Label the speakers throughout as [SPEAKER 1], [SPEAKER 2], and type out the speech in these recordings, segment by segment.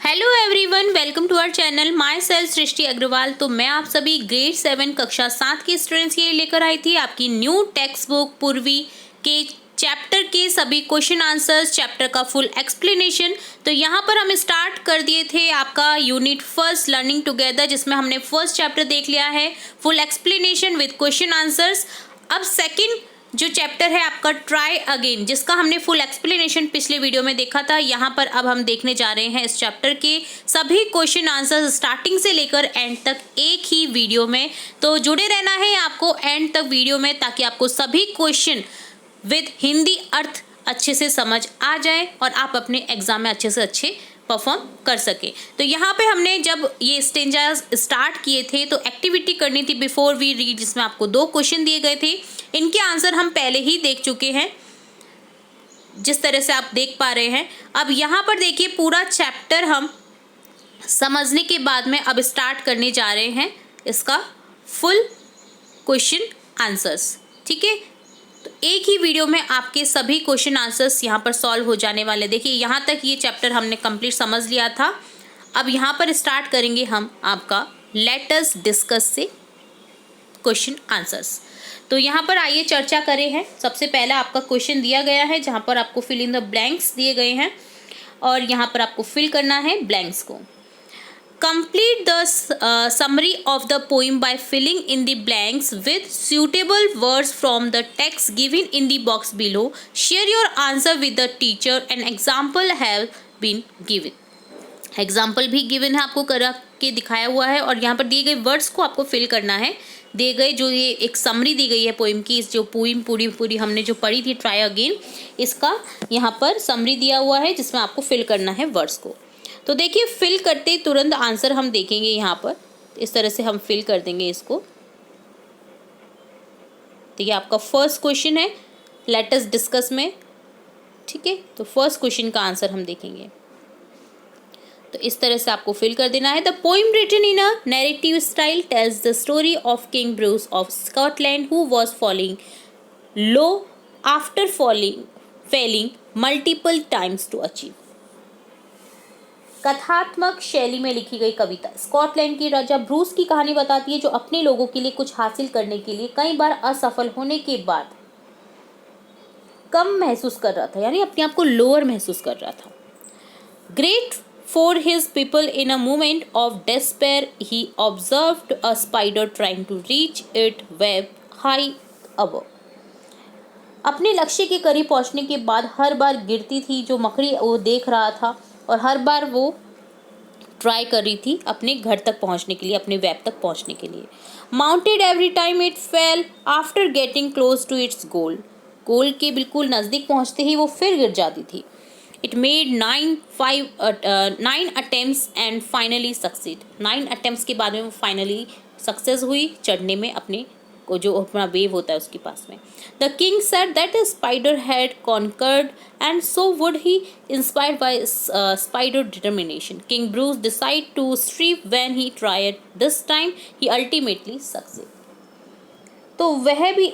[SPEAKER 1] Hello everyone, welcome to our channel myself Srishti Agarwal. तो मैं आप सभी ग्रेड 7 कक्षा 7 के स्टूडेंट्स के लिए लेकर आई थी आपकी न्यू टेक्स्ट बुक पूर्वी के चैप्टर के सभी क्वेश्चन आंसर्स, चैप्टर का फुल एक्सप्लेनेशन। तो यहाँ पर हम स्टार्ट कर दिए थे आपका यूनिट फर्स्ट लर्निंग टुगेदर, जिसमें हमने फर्स्ट चैप्टर देख लिया है full explanation with question answers. अब सेकेंड जो चैप्टर है आपका ट्राई अगेन, जिसका हमने फुल एक्सप्लेनेशन पिछले वीडियो में देखा था, यहाँ पर अब हम देखने जा रहे हैं इस चैप्टर के सभी क्वेश्चन आंसर्स स्टार्टिंग से लेकर एंड तक एक ही वीडियो में। तो जुड़े रहना है आपको एंड तक वीडियो में, ताकि आपको सभी क्वेश्चन विद हिंदी अर्थ अच्छे से समझ आ जाए और आप अपने एग्जाम में अच्छे से अच्छे परफॉर्म कर सके। तो यहाँ पे हमने जब ये स्टेंजा स्टार्ट किए थे तो एक्टिविटी करनी थी बिफोर वी रीड, जिसमें आपको 2 क्वेश्चन दिए गए थे। इनके आंसर हम पहले ही देख चुके हैं, जिस तरह से आप देख पा रहे हैं। अब यहाँ पर देखिए, पूरा चैप्टर हम समझने के बाद में अब स्टार्ट करने जा रहे हैं इसका फुल क्वेश्चन आंसर्स। ठीक है, तो एक ही वीडियो में आपके सभी क्वेश्चन आंसर्स यहाँ पर सॉल्व हो जाने वाले। देखिए, यहाँ तक ये चैप्टर हमने कंप्लीट समझ लिया था। अब यहाँ पर स्टार्ट करेंगे हम आपका लेट अस डिस्कस से क्वेश्चन आंसर्स। तो यहाँ पर आइए चर्चा करें हैं। सबसे पहला आपका क्वेश्चन दिया गया है, जहाँ पर आपको फिल इन द ब्लैंक्स दिए गए हैं और यहाँ पर आपको फिल करना है ब्लैंक्स को। Complete the summary of the poem by filling in the blanks with suitable words from the text given in the box below. Share your answer with the teacher and example have been given. Example भी given है, आपको करा के दिखाया हुआ है और यहाँ पर दिए गए वर्ड्स को आपको फिल करना है। दिए गए जो ये एक समरी दी गई है पोइम की, इस जो पोइम पूरी हमने जो पढ़ी थी ट्राई अगेन, इसका यहाँ पर समरी दिया हुआ है जिसमें आपको फिल करना है वर्ड्स को। तो देखिए, फिल करते तुरंत आंसर हम देखेंगे यहाँ पर, इस तरह से हम फिल कर देंगे इसको। तो ये आपका फर्स्ट क्वेश्चन है लेट अस डिस्कस में। ठीक है, तो फर्स्ट क्वेश्चन का आंसर हम देखेंगे। तो इस तरह से आपको फिल कर देना है। The poem written in a narrative style tells the story of King Bruce of Scotland who was falling low after failing multiple times to achieve. कथात्मक शैली में लिखी गई कविता स्कॉटलैंड के राजा ब्रूस की कहानी बताती है, जो अपने लोगों के लिए कुछ हासिल करने के लिए कई बार असफल होने के बाद कम महसूस कर रहा था, यानी अपने आप को लोअर महसूस कर रहा था। Great for his people in a moment of despair he observed a spider trying to reach it web high above. अपने लक्ष्य के करीब पहुंचने के बाद हर बार गिरती थी जो मकड़ी वो देख रहा था, और हर बार वो ट्राई कर रही थी अपने घर तक पहुंचने के लिए, अपने वेब तक पहुंचने के लिए। Mounted every time it fell after getting close to its goal. Goal के बिल्कुल नज़दीक पहुंचते ही वो फिर गिर जाती थी। It made 9 attempts and finally succeed. 9 attempts के बाद में वो फाइनली सक्सेस हुई चढ़ने में, अपने को जो अपना वेव होता है उसके पास में। The king said that the spider had conquered and so would he, inspired by spider determination. King Bruce decide to strip when he tried this time he ultimately succeeded. तो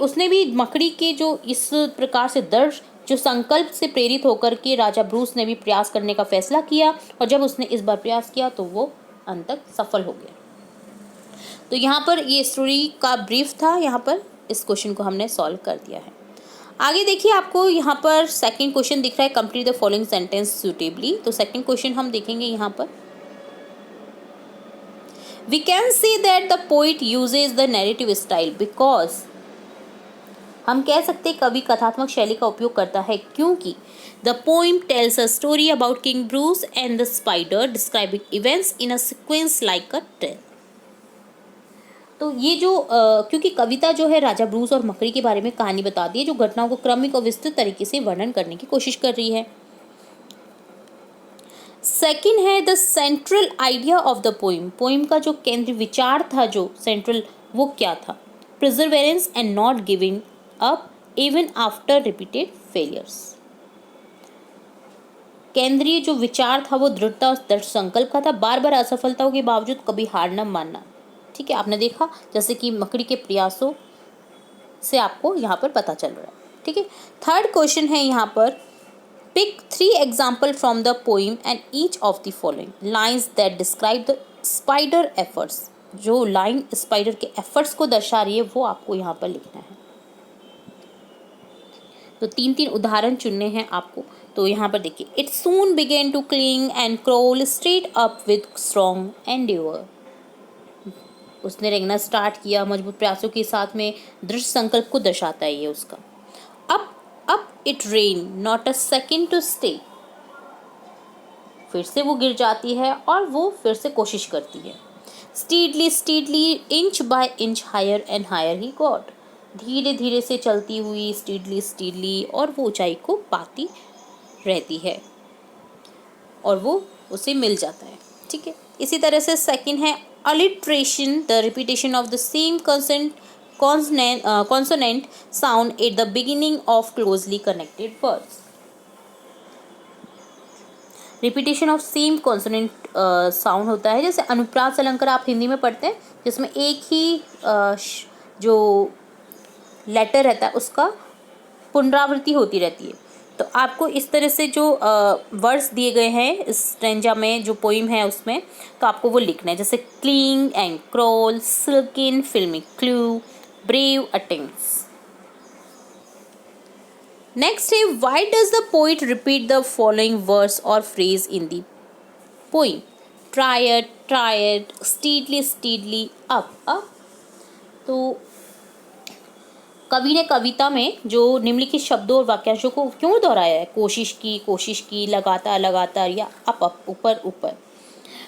[SPEAKER 1] उसने भी मकड़ी के जो इस प्रकार से दर्द जो संकल्प से प्रेरित होकर के राजा ब्रूस ने भी प्रयास करने का फैसला किया, और जब उसने इस बार प्रयास किया तो वो अंत तक सफल हो गया। तो यहाँ पर ये स्टोरी का ब्रीफ था, यहाँ पर इस क्वेश्चन को हमने सॉल्व कर दिया है। आगे देखिए, आपको यहाँ पर सेकंड क्वेश्चन दिख रहा है, complete the following sentence suitably. तो सेकंड क्वेश्चन हम देखेंगे यहाँ पर। We can see that the poet uses the narrative style because, हम कह सकते कवि कथात्मक शैली का उपयोग करता है क्योंकि the poem tells a story about king Bruce and the spider describing events in a sequence like a tale. तो ये जो क्योंकि कविता जो है राजा ब्रूस और मकड़ी के बारे में कहानी बताती है, जो घटनाओं को क्रमिक और विस्तृत तरीके से वर्णन करने की कोशिश कर रही है। सेकंड है the central idea of the poem. Poem का जो केंद्रीय विचार था, जो सेंट्रल, वो क्या था? Perseverance and not giving up even after repeated failures. केंद्रीय जो विचार था वो दृढ़ता और दृढ़ संकल्प का था, बार बार असफलताओं के बावजूद कभी हार न मानना। ठीक है, आपने देखा जैसे कि मकड़ी के प्रयासों से आपको यहाँ पर पता चल रहा है। ठीक है, थर्ड क्वेश्चन है यहाँ पर, pick 3 example from the poem and each of the following lines that describe the spider efforts। जो लाइन स्पाइडर के एफर्ट्स को दर्शा रही है वो आपको यहाँ पर लिखना है। तो 3 उदाहरण चुनने हैं आपको। तो यहाँ पर देखिए, it soon began to cling and crawl straight up with strong endeavour. उसने रेंगना स्टार्ट किया मजबूत प्रयासों के साथ में, दृढ़ संकल्प को दर्शाता है ये उसका। Up it ran not a second to stay. फिर से वो गिर जाती है और वो फिर से कोशिश करती है। Steadily inch by inch higher and higher he got. धीरे धीरे से चलती हुई स्टीडली और वो ऊंचाई को पाती रहती है और वो उसे मिल जाता है। ठीक है, इसी तरह से सेकंड है alliteration, the repetition of the same consonant sound at the beginning of closely connected words। Repetition of same consonant sound होता है, जैसे अनुप्रास अलंकार आप हिंदी में पढ़ते हैं, जिसमें एक ही जो लेटर रहता है उसका पुनरावृत्ति होती रहती है। तो आपको इस तरह से जो वर्ड्स दिए गए हैं इस स्ट्रेंजा में, जो पोइम है उसमें, तो आपको वो लिखना है, जैसे cling and crawl, silken, filmy clue, brave attempts. Next है, why does the poet repeat the following words और phrase in the poem? Tried, steadily, up. तो कवि ने कविता में जो निम्नलिखित शब्दों और वाक्यांशों को क्यों दोहराया है? कोशिश की, लगातार या अप, ऊपर।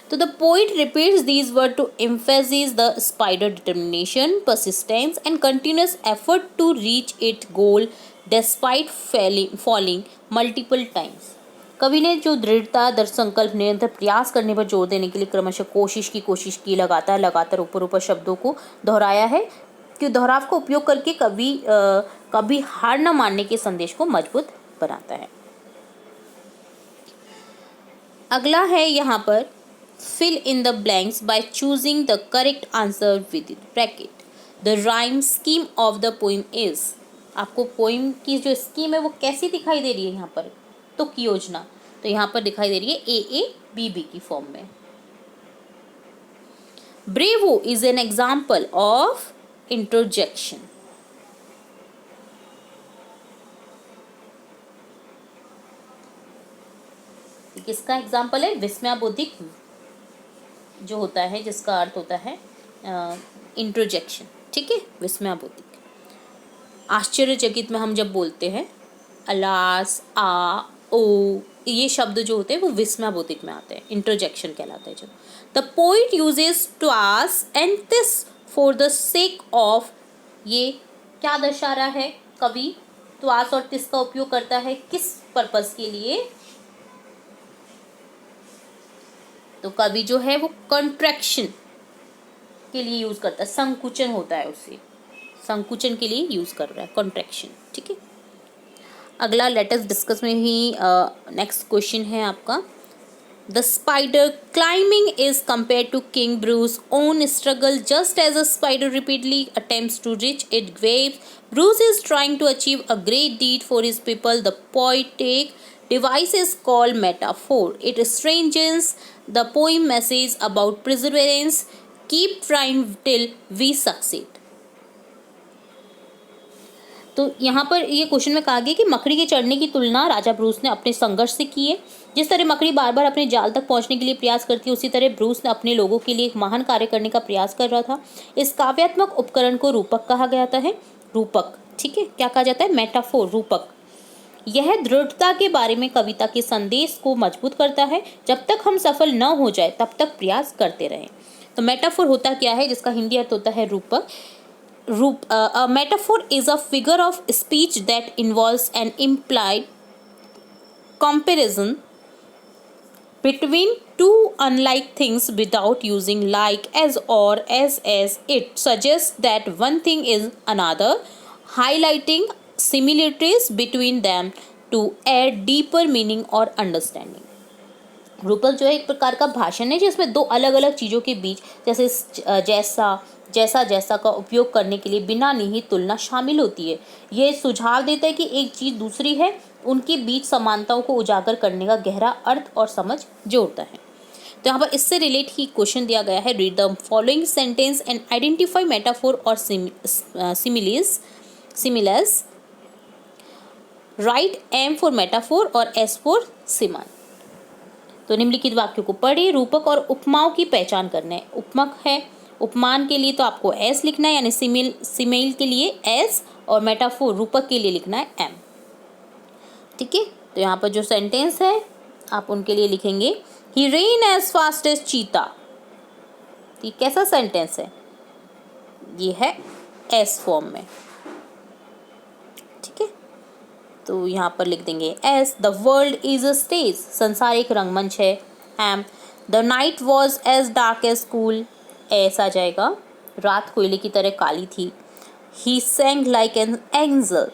[SPEAKER 1] तो the poet repeats these word to emphasize the spider determination, persistence and continuous effort to reach its goal despite falling multiple times। कवि ने जो दृढ़ता, दृढ़ संकल्प, निरंतर प्रयास करने पर जोर देने के लिए क्रमशः कोशिश की, लगातार ऊपर शब्दों को दोहराया है, कि दोहराव का उपयोग करके कभी हार न मानने के संदेश को मजबूत बनाता है। अगला है यहाँ पर, fill in the blanks by choosing the correct answer with bracket. The rhyme scheme of the poem is. आपको पोइम की जो स्कीम है वो कैसी दिखाई दे रही है यहाँ पर? तुक योजना। तो यहाँ पर दिखाई दे रही है AABB की फॉर्म में। Bravo is an example of interjection. किसका एग्जाम्पल है? विस्मयाबोधिक जो होता है, जिसका अर्थ होता है इंटरजेक्शन। ठीक है, विस्मयाबोधिक। आश्चर्यचकित में हम जब बोलते हैं अलास, आ, ओ, ये शब्द जो होते हैं वो विस्मयाबोधिक में आते हैं, इंटरजेक्शन कहलाता है जब। The poet uses ट्वास and this for the sake of. ये क्या दर्शा रहा है? कवि ट्वास और तिस का उपयोग करता है किस पर्पस के लिए? तो कवि जो है वो कॉन्ट्रैक्शन के लिए यूज करता है, संकुचन होता है, उसे संकुचन के लिए यूज कर रहा है, कॉन्ट्रैक्शन। ठीक है, अगला लेटेस्ट डिस्कस में ही नेक्स्ट क्वेश्चन है आपका। The spider climbing is compared to King Bruce's own struggle. Just as a spider repeatedly attempts to reach its webs, Bruce is trying to achieve a great deed for his people. The poetic device is called metaphor. It strengthens the poem message about perseverance. Keep trying till we succeed. तो यहाँ पर ये question में कहा गया कि मकड़ी के चढ़ने की तुलना राजा ब्रूस ने अपने संघर्ष से की है। जिस तरह मकड़ी बार बार अपने जाल तक पहुँचने के लिए प्रयास करती है, उसी तरह ब्रूस ने अपने लोगों के लिए एक महान कार्य करने का प्रयास कर रहा था। इस काव्यात्मक उपकरण को रूपक कहा जाता है। रूपक, ठीक है, क्या कहा जाता है? मेटाफोर, रूपक। यह दृढ़ता के बारे में कविता के संदेश को मजबूत करता है। जब तक हम सफल न हो जाए तब तक प्रयास करते रहें। तो मेटाफोर होता क्या है, जिसका हिंदी अर्थ होता है रूपक। A metaphor is a figure of speech that involves an implied comparison between two unlike things without using like, as, or as. It suggests that one thing is another, highlighting similarities between them to add deeper meaning or understanding. रूपक जो है एक प्रकार का भाषण है जिसमें दो अलग अलग चीज़ों के बीच, जैसे जैसा, जैसा जैसा का उपयोग करने के लिए बिना निहित तुलना शामिल होती है। ये सुझाव देता है कि एक चीज़ दूसरी है, उनके बीच समानताओं को उजागर करने का गहरा अर्थ और समझ जोड़ता है। तो यहाँ पर इससे रिलेट ही क्वेश्चन दिया गया है, read the following sentence and identify metaphor और सिमिलस। राइट एम फॉर मेटाफोर और एस फॉर सिमन। तो निम्नलिखित वाक्यों को पढ़े, रूपक और उपमाओं की पहचान करना है। उपमक है, उपमान के लिए तो आपको एस लिखना है, यानी सिमिल के लिए एस, और मेटाफोर रूपक के लिए लिखना है एम। ठीक है, तो यहाँ पर जो सेंटेंस है आप उनके लिए लिखेंगे, ही रेन एज फास्ट एज चीता। ठीक, कैसा सेंटेंस है, ये है एस फॉर्म में। ठीक है, तो यहाँ पर लिख देंगे S. The world is a stage, संसार एक रंगमंच है। M, the night was as dark as coal, S आ जाएगा, रात कोयले की तरह काली थी। He sang like an angel,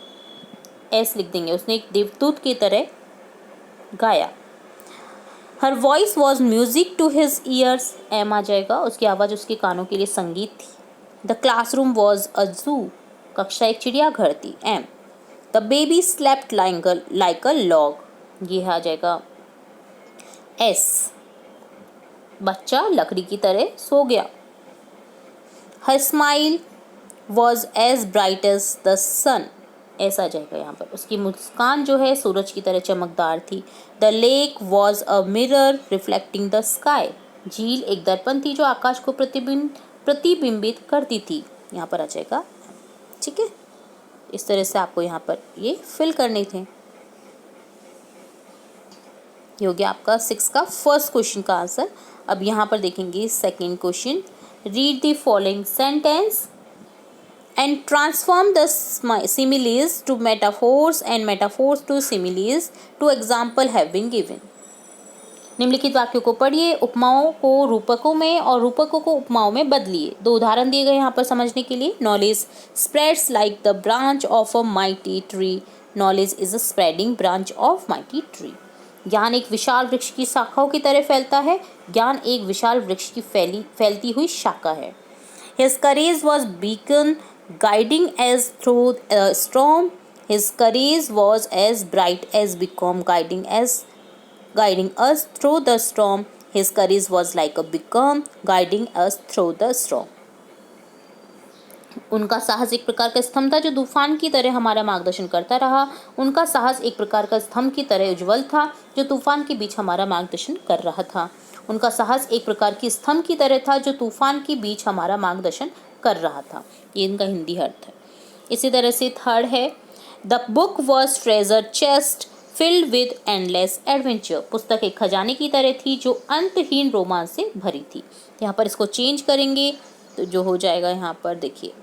[SPEAKER 1] S लिख देंगे, उसने एक देवदूत की तरह गाया। Her voice was music to his ears, M आ जाएगा, उसकी आवाज़ उसके कानों के लिए संगीत थी। द क्लासरूम वॉज अ जू, कक्षा एक चिड़ियाघर थी। Um, the baby slept like a log, ये आ जाएगा एस, बच्चा लकड़ी की तरह सो गया। Her smile was as bright as the sun, ऐसा जाएगा यहाँ पर, उसकी मुस्कान जो है सूरज की तरह चमकदार थी। The lake was a mirror reflecting the sky, झील एक दर्पण थी जो आकाश को प्रतिबिंबित करती थी, यहाँ पर आ जाएगा। ठीक है, इस तरह से आपको यहाँ पर ये फिल करने थे। ये हो गया आपका 6 का फर्स्ट क्वेश्चन का आंसर। अब यहाँ पर देखेंगे second question, read the following sentence and transform the similes to metaphors and metaphors to similes to example have been given। निम्नलिखित वाक्यों को पढ़िए, उपमाओं को रूपकों में और रूपकों को उपमाओं में बदलिए। 2 उदाहरण दिए गए यहाँ पर समझने के लिए। Knowledge spreads like the branch of a mighty tree, knowledge is a spreading branch of mighty tree. ज्ञान एक विशाल वृक्ष की शाखाओं की तरह फैलता है, ज्ञान एक विशाल वृक्ष की फैलती हुई शाखा है। His courage was beacon guiding us through a storm. His courage was as bright as beacon guiding us through the storm. His courage was like a beacon guiding us through the storm. उनका साहस एक प्रकार का स्तंभ था जो तूफान की तरह हमारा मार्गदर्शन करता रहा। उनका साहस एक प्रकार का स्तंभ की तरह उज्ज्वल था जो तूफान के बीच हमारा मार्गदर्शन कर रहा था। उनका साहस एक प्रकार की स्तंभ की तरह था जो तूफान के बीच हमारा मार्गदर्शन कर रहा था। ये इनका हिंदी अर्थ है। इसी तरह से थर्ड है, the book was treasure chest filled with endless adventure, पुस्तक एक खजाने की तरह थी जो अंतहीन रोमांच से भरी थी। यहाँ पर इसको चेंज करेंगे तो जो हो जाएगा, यहाँ पर देखिए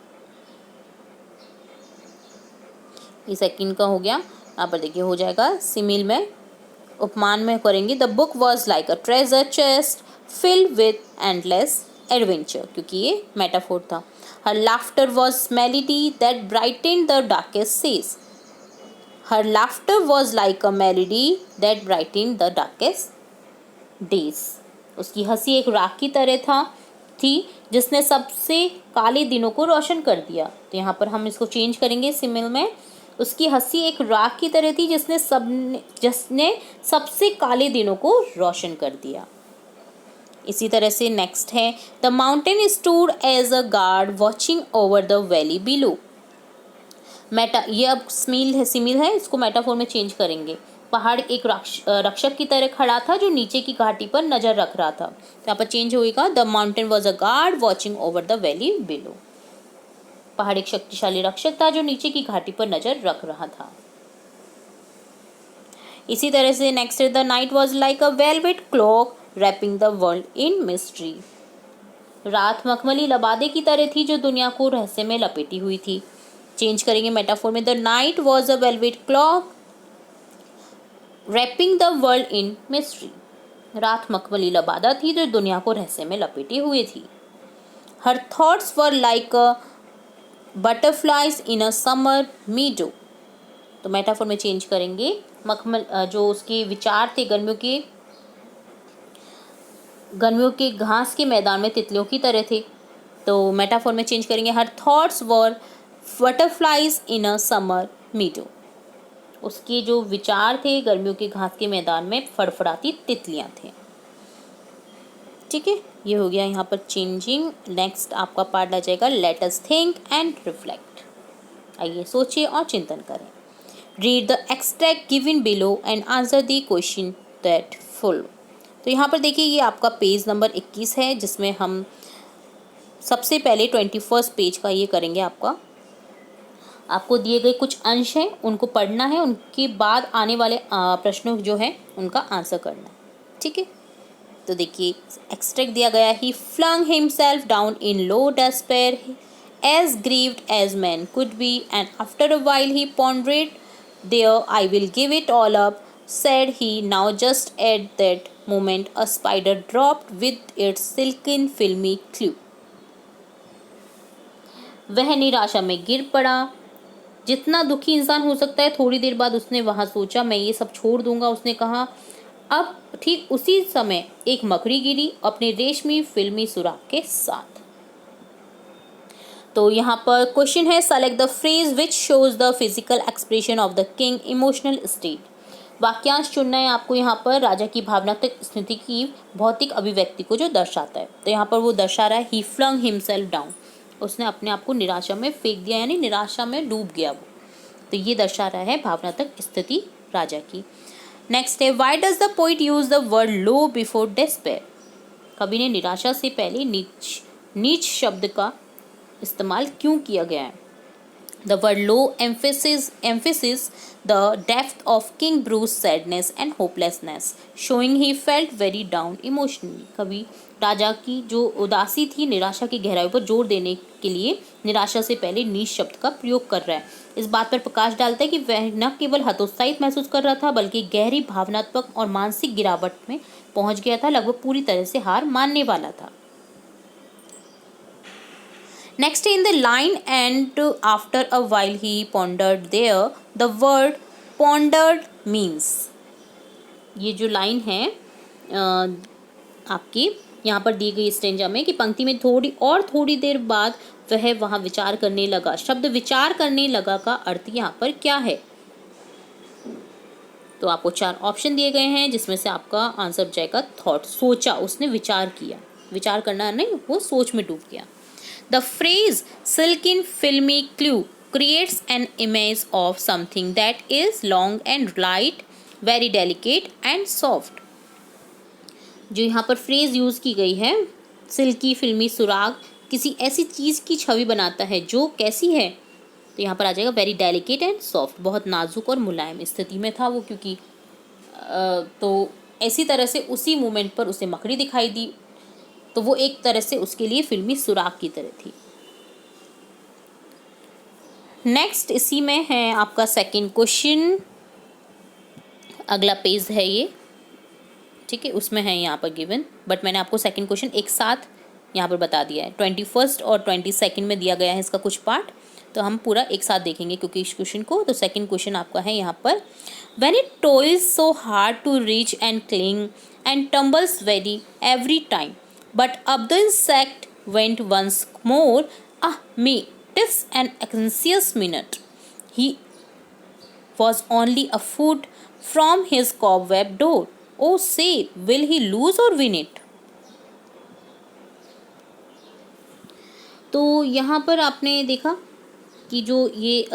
[SPEAKER 1] ये सेकंड का हो गया, यहाँ पर देखिए हो जाएगा सिमिल में, उपमान में करेंगे the book was like a treasure chest filled with endless adventure, क्योंकि ये मेटाफोर था। Her laughter was melody that brightened the darkest days, her laughter was like a melody that brightened the darkest days, उसकी हंसी एक राख की तरह थी जिसने सबसे काले दिनों को रोशन कर दिया। तो यहाँ पर हम इसको चेंज करेंगे सिमिल में, उसकी हंसी एक राख की तरह थी जिसने सबसे काले दिनों को रोशन कर दिया। इसी तरह से नेक्स्ट है, the mountain stood as a guard watching over the valley below. ये अब सिमिल है, इसको मेटाफोर में चेंज करेंगे। पहाड़ एक रक्षक की तरह खड़ा था जो नीचे की घाटी पर नजर रख रहा था। तो यहाँ पर चेंज होगा, the mountain was a guard watching over the valley below. पहाड़ एक शक्तिशाली रक्षक था जो नीचे की घाटी पर नजर रख रहा था। इसी तरह से next, the night was like a velvet cloak wrapping the world in mystery. रात मखमली लबादे की तरह थी जो दुनिया को रहस्य में लपेटी हुई थी। चेंज करेंगे मेटाफोर में, the night was a velvet cloak wrapping the world in mystery. रात मखमली लबादा थी जो दुनिया को रहस्य में लपेटी हुई थी। Her thoughts were like a butterflies in a summer मीडो। तो मेटाफोर में चेंज करेंगे, मखमल जो उसके विचार थे गर्मियों के घास के मैदान में तितलियों की तरह थे। तो मेटाफोर में चेंज करेंगे, her thoughts were butterflies in a summer मीडो। उसके जो विचार थे गर्मियों के घास के मैदान में फड़फड़ाती तितलियां थे। ठीक है, ये हो गया यहाँ पर चेंजिंग। नेक्स्ट आपका पार्ट आ जाएगा let us think and reflect. आइए सोचिए और चिंतन करें। Read the extract given below and answer the question that follow. तो यहाँ पर देखिए ये आपका पेज नंबर 21 है, जिसमें हम सबसे पहले 21 पेज का ये करेंगे। आपको दिए गए कुछ अंश हैं, उनको पढ़ना है, उनके बाद आने वाले प्रश्नों जो है उनका आंसर करना है। ठीक है, तो देखिए एक्सट्रैक्ट दिया गया, he flung himself down in low despair as grieved as man could be, and after a while he pondered, there I will give it all up, said he. Now just at that moment a spider dropped with its silken filmy clue. वह निराशा में गिर पड़ा। जितना दुखी इंसान हो सकता है, थोड़ी देर बाद उसने वहां सोचा मैं ये सब छोड़ दूंगा। उसने कहा। अब ठीक उसी समय एक मकड़ी गिरी अपने रेशमी फिल्मी सुराग के साथ। तो यहाँ पर क्वेश्चन है select the phrase which shows the physical expression of the king emotional state. वाक्यांश चुनना है आपको यहाँ पर राजा की भावनात्मक स्थिति की भौतिक अभिव्यक्ति को जो दर्शाता है। तो यहाँ पर वो दर्शा रहा है ही फ्लंग हिमसेल्फ डाउन, उसने अपने आप को निराशा में फेंक दिया, यानी निराशा में डूब गया वो। तो ये दर्शा रहा है भावनात्मक स्थिति राजा की। नेक्स्ट है why does the poet use the word low before despair. कवि ने निराशा से पहले नीच शब्द का इस्तेमाल क्यों किया गया है। The word low emphasis the depth of King Bruce's sadness and hopelessness, showing he felt very down emotionally. कवि राजा की जो उदासी थी, निराशा की गहराई पर जोर देने के लिए निराशा से पहले नीच शब्द का प्रयोग कर रहा है। इस बात पर प्रकाश डालता है कि वह न केवल हतोत्साहित महसूस कर रहा था, बल्कि गहरी भावनात्मक और मानसिक गिरावट में पहुंच गया था, लगभग पूरी तरह से हार मानने वाला था। Next in the line, and after a while he pondered there, the word pondered means, ये जो लाइन है आपकी यहाँ पर दी गई स्टेंजा में कि पंक्ति में थोड़ी देर बाद वह वहाँ विचार करने लगा। शब्द विचार करने लगा का अर्थ यहाँ पर क्या है। तो आपको 4 ऑप्शन दिए गए हैं, जिसमें से आपका आंसर जाएगा थॉट। सोचा, उसने विचार किया, विचार करना नहीं, वो सोच में डूब गया। The phrase silken filmy clue creates an image of something that is long and light, very delicate and soft. जो यहाँ पर फ्रेज यूज की गई है, सिल्की फिल्मी सुराग, किसी ऐसी चीज़ की छवि बनाता है जो कैसी है। तो यहाँ पर आ जाएगा वेरी डेलिकेट एंड सॉफ्ट, बहुत नाजुक और मुलायम स्थिति में था वो, क्योंकि तो ऐसी तरह से उसी मोमेंट पर उसे मकड़ी दिखाई दी, तो वो एक तरह से उसके लिए फिल्मी सुराग की तरह थी। नेक्स्ट इसी में है आपका सेकंड क्वेश्चन, अगला पेज है ये। ठीक है, उसमें है यहाँ पर गिवन, बट मैंने आपको सेकंड क्वेश्चन एक साथ यहाँ पर बता दिया है। 21 और 22 में दिया गया है इसका कुछ पार्ट, तो हम पूरा एक साथ देखेंगे क्योंकि इस क्वेश्चन को। तो सेकंड क्वेश्चन आपका है यहाँ पर, when it toils so hard to reach and cling and tumbles very every time, but up the insect went once more. Ah me, 'tis an anxious minute. He was only a foot from his cobweb door. Oh say, will he lose or win it? तो यहाँ पर आपने देखा कि जो ये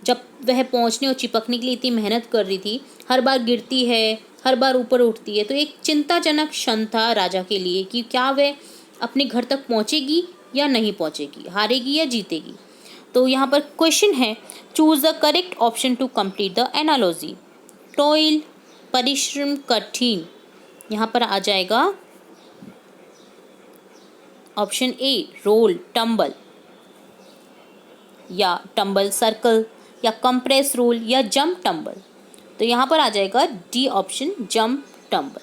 [SPEAKER 1] जब वह पहुँचने और चिपकने के लिए इतनी मेहनत कर रही थी, हर बार गिरती है, हर बार ऊपर उठती है, तो एक चिंताजनक क्षण था राजा के लिए कि क्या वह अपने घर तक पहुँचेगी या नहीं पहुँचेगी, हारेगी या जीतेगी। तो यहाँ पर क्वेश्चन है choose the correct option to complete the analogy. Toil, परिश्रम, कठिन, यहाँ पर आ जाएगा ऑप्शन ए रोल, टम्बल, या टम्बल सर्कल, या कंप्रेस रोल, या जंप टम्बल। तो यहाँ पर आ जाएगा D option, jump tumble.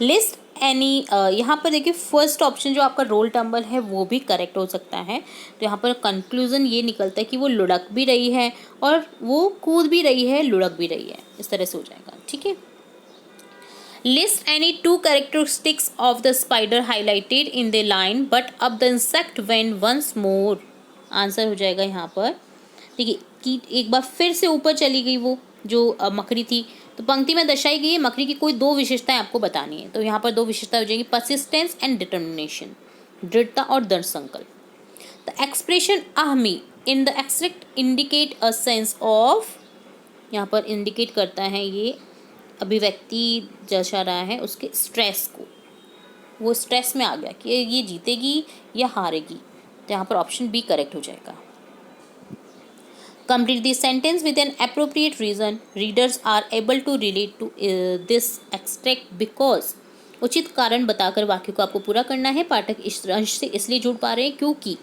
[SPEAKER 1] List any, यहाँ पर देखिए फर्स्ट ऑप्शन जो आपका रोल नंबर है वो भी करेक्ट हो सकता है। तो यहाँ पर कंक्लूजन ये निकलता है कि वो लुढ़क भी रही है और वो कूद भी रही है, लुढ़क भी रही है, इस तरह से हो जाएगा। ठीक है। List any two characteristics of the spider highlighted in the line but up the insect went once more. Answer हो जाएगा यहाँ पर देखिए कि एक बार फिर से ऊपर चली गई वो जो मकड़ी थी। तो पंक्ति में दर्शाई गई है मकड़ी की कोई दो विशेषताएं आपको बतानी है। तो यहाँ पर दो विशेषता हो जाएगी, परसिस्टेंस एंड डिटर्मिनेशन, दृढ़ता और दृढ़ संकल्प। The expression ahmi in the extract indicate a sense of, यहाँ पर इंडिकेट करता है ये अभिव्यक्ति दर्शा रहा है उसके स्ट्रेस को, वो स्ट्रेस में आ गया कि ये जीतेगी या हारेगी। तो यहाँ पर ऑप्शन बी करेक्ट हो जाएगा। Complete the sentence with an appropriate reason. Readers are able to relate to this extract because उचित कारण बताकर वाक्य को आपको पूरा करना है। पाठक इस अंश से इसलिए जुड़ पा रहे हैं क्योंकि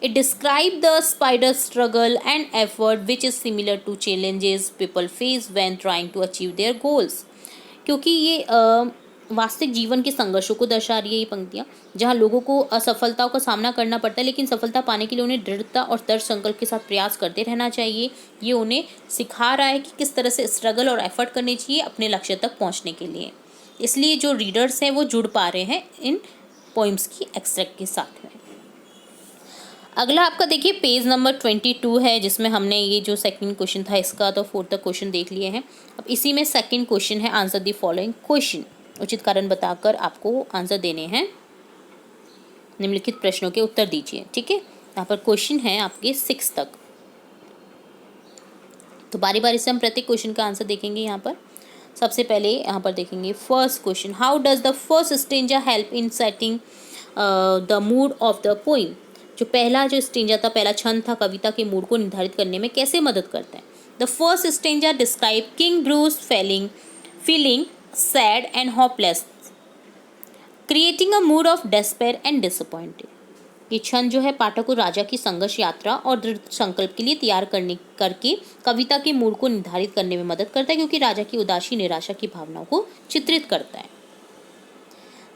[SPEAKER 1] it describe the spider struggle and effort which is similar to challenges people face when trying to achieve their goals। क्योंकि ये वास्तविक जीवन के संघर्षों को दर्शा रही है ये पंक्तियाँ, जहाँ लोगों को असफलताओं का सामना करना पड़ता है, लेकिन सफलता पाने के लिए उन्हें दृढ़ता और दृढ़ संकल्प के साथ प्रयास करते रहना चाहिए। ये उन्हें सिखा रहा है कि किस तरह से स्ट्रगल और एफर्ट करनी चाहिए अपने लक्ष्य तक पहुँचने के लिए। इसलिए जो रीडर्स हैं वो जुड़ पा रहे हैं इन पोइम्स की एक्सट्रैक्ट के साथ में। अगला आपका देखिए पेज नंबर 22 है, जिसमें हमने ये जो सेकंड क्वेश्चन था इसका तो फोर्थ तक क्वेश्चन देख लिए हैं। अब इसी में सेकंड क्वेश्चन है, आंसर द फॉलोइंग क्वेश्चन। उचित कारण बताकर आपको आंसर देने हैं। निम्नलिखित प्रश्नों के उत्तर दीजिए। ठीक है, यहाँ पर क्वेश्चन है आपके 6 तक। तो बारी बारी से हम प्रत्येक क्वेश्चन का आंसर देखेंगे। यहाँ पर सबसे पहले यहाँ पर देखेंगे first question, how does the first stanza help in setting the mood off the poem. जो पहला जो स्टेंजा था, पहला छंद था, कविता के मूड को निर्धारित करने में कैसे मदद करता है। The first stanza describe king Bruce feeling sad and hopeless, creating a mood off despair and disappointed. ये छंद जो है पाठक को राजा की संघर्ष यात्रा और दृढ़ संकल्प के लिए तैयार करके कविता के मूड को निर्धारित करने में मदद करता है, क्योंकि राजा की उदासी निराशा की भावनाओं को चित्रित करता है।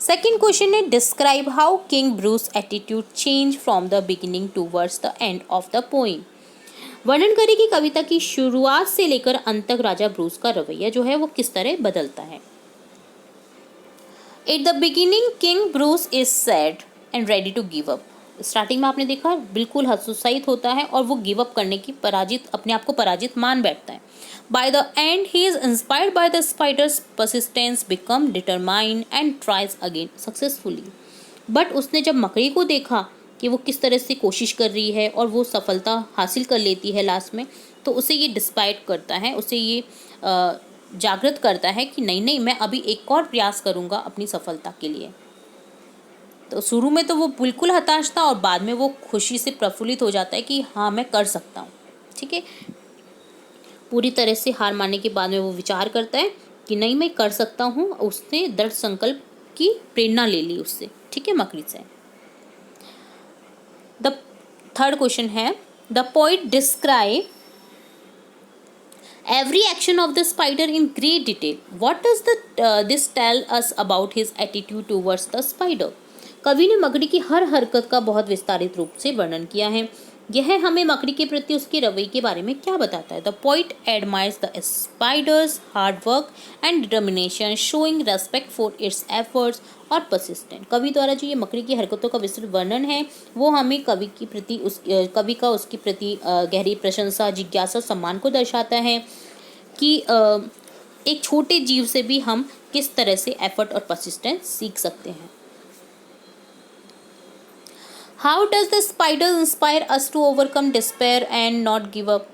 [SPEAKER 1] सेकेंड क्वेश्चन है, describe how king Bruce attitude change from the beginning towards the end of the poem. वर्णन करें कि कविता की शुरुआत से लेकर अंत तक राजा ब्रूस का रवैया जो है वो किस तरह बदलता है। At the beginning king Bruce is sad and ready to give up. Starting में आपने देखा बिल्कुल हतोत्साहित होता है और वो गिव अप करने की अपने आप को पराजित मान बैठता है। By the and he is inspired by the spiders persistence, become determined and tries again successfully. But उसने जब मकड़ी को देखा कि वो किस तरह से कोशिश कर रही है और वो सफलता हासिल कर लेती है लास्ट में, तो उसे ये डिस्पाइट करता है, उसे ये जागृत करता है कि नहीं नहीं, मैं अभी एक और प्रयास करूँगा अपनी सफलता के लिए। तो शुरू में तो वो बिल्कुल हताश था और बाद में वो खुशी से प्रफुल्लित हो जाता है कि हाँ मैं कर सकता हूँ। ठीक है, पूरी तरह से हार मानने के बाद में वो विचार करता है कि नहीं मैं कर सकता हूँ। उसने दृढ़ संकल्प की प्रेरणा ले ली उससे। ठीक है, मकड़ी से। द थर्ड क्वेश्चन है, the poet describe every action of the spider in great detail. What does this tell us about his attitude towards the spider? कवि ने मकड़ी की हर हरकत का बहुत विस्तारित रूप से वर्णन किया है। यह हमें मकड़ी के प्रति उसके रवैये के बारे में क्या बताता है। The poet admires the spiders hard work and determination, showing respect for its efforts और परसिस्टेंट। कवि द्वारा जो ये मकड़ी की हरकतों का विस्तृत वर्णन है वो हमें कवि का उसके प्रति गहरी प्रशंसा, जिज्ञासा, सम्मान को दर्शाता है कि एक छोटे जीव से भी हम किस तरह से एफर्ट और परसिस्टेंस सीख सकते हैं। How does the spider inspire us to overcome despair and not give up.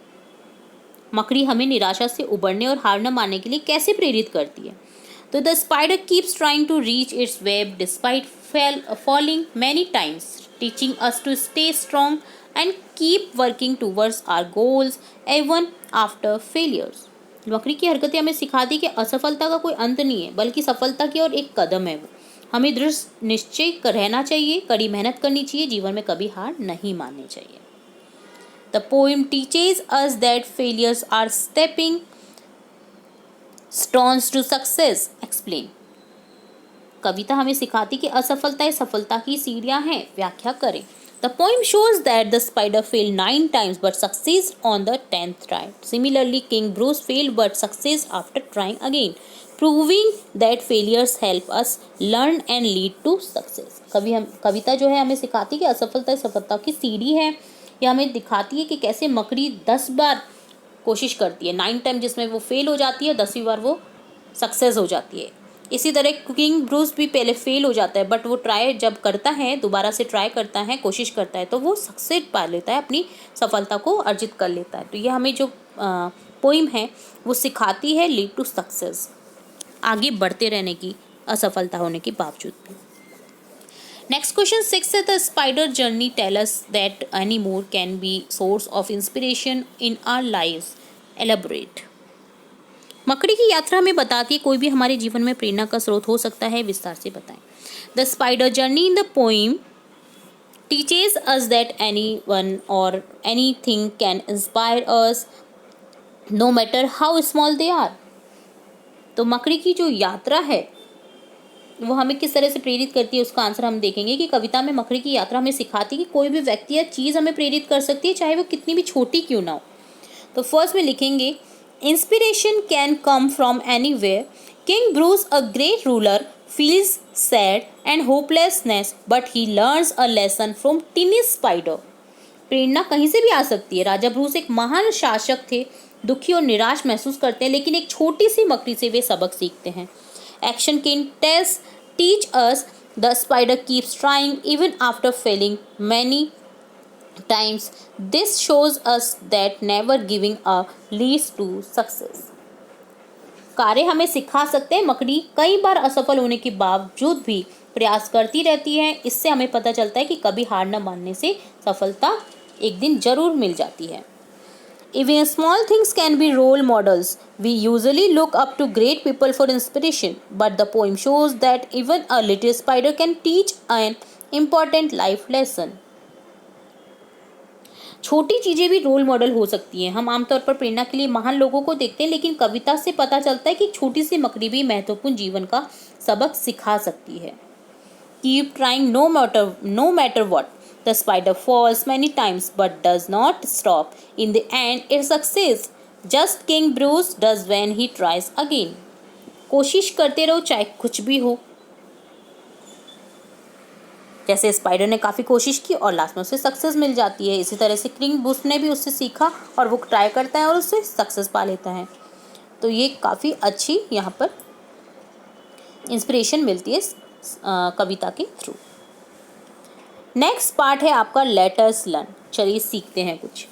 [SPEAKER 1] मकड़ी हमें निराशा से उबरने और हार न मानने के लिए कैसे प्रेरित करती है। तो the spider keeps trying to reach its web despite falling many times, teaching us to stay strong and keep working towards our goals even after failures. मकड़ी की हरकतें हमें सिखाती कि असफलता का कोई अंत नहीं है, बल्कि सफलता की ओर एक कदम है वो। हमें दृढ़ निश्चय रहना चाहिए, कड़ी मेहनत करनी चाहिए, जीवन में कभी हार नहीं माननी चाहिए। The poem teaches us that failures are stepping stones to success. Explain. कविता हमें सिखाती कि असफलताएं सफलता की सीढ़ियां हैं। व्याख्या करें। The poem shows that the spider failed 9 times but succeeds on the 10th try. Similarly, King Bruce failed but succeeds after trying again, proving that failures help us learn and lead to success. कविता जो है हमें सिखाती है कि असफलता सफलता की सीढ़ी है। यह हमें दिखाती है कि कैसे मकड़ी 10 बार कोशिश करती है, 9 टाइम जिसमें वो फेल हो जाती है, 10वीं बार वो सक्सेस हो जाती है। इसी तरह किंग ब्रूस भी पहले फेल हो जाता है, बट वो ट्राई जब करता है, दोबारा से ट्राई करता है, कोशिश करता है, तो वो सक्सेस पा लेता है, अपनी सफलता को अर्जित कर लेता है। तो ये हमें जो पोइम है वो सिखाती है लीड टू सक्सेस, आगे बढ़ते रहने की असफलता होने के बावजूद भी। नेक्स्ट क्वेश्चन 6 है, the spider journey tell us that any more can be source of inspiration in our lives. Elaborate. मकड़ी की यात्रा हमें बताती है कोई भी हमारे जीवन में प्रेरणा का स्रोत हो सकता है। विस्तार से बताएं। The spider journey in the poem teaches us that anyone और anything can inspire us no matter how small they are. तो मकड़ी की जो यात्रा है वो हमें किस तरह से प्रेरित करती है, उसका आंसर हम देखेंगे कि कविता में मकड़ी की यात्रा हमें सिखाती है कि कोई भी व्यक्ति या चीज़ हमें प्रेरित कर सकती है, चाहे वो कितनी भी छोटी क्यों ना हो। तो फर्स्ट में लिखेंगे inspiration can come from anywhere. King Bruce a great ruler feels sad and hopelessness but he learns a lesson from tiny spider। प्रेरणा कहीं से भी आ सकती है। राजा ब्रूस एक महान शासक थे, दुखी और निराश महसूस करते हैं, लेकिन एक छोटी सी मकड़ी से वे सबक सीखते हैं। Action can teach us the spider keeps trying even after failing many times। This shows us that never giving up leads to success। कार्य हमें सिखा सकते हैं मकड़ी कई बार असफल होने के बावजूद भी प्रयास करती रहती है। इससे हमें पता चलता है कि कभी हार न मानने से सफलता एक दिन जरूर मिल जाती है। Even small things can be role models। We usually look up to great people for inspiration, but the poem shows that even a little spider can teach an important life lesson। छोटी चीज़ें भी role model हो सकती हैं। हम आमतौर पर प्रेरणा के लिए महान लोगों को देखते हैं, लेकिन कविता से पता चलता है कि छोटी सी मकड़ी भी महत्वपूर्ण जीवन का सबक सिखा सकती है। Keep trying no matter what. The spider falls many times but does not stop. In the end it success just king Bruce does when he tries again. कोशिश करते रहो चाहे कुछ भी हो। जैसे स्पाइडर ने काफ़ी कोशिश की और लास्ट में उसे सक्सेस मिल जाती है, इसी तरह से किंग ब्रूस ने भी उससे सीखा और वो ट्राई करता है और उससे सक्सेस पा लेता है। तो ये काफ़ी अच्छी यहाँ पर इंस्पिरेशन मिलती है कविता के थ्रू। नेक्स्ट पार्ट है आपका लेट अस लर्न। चलिए सीखते हैं कुछ।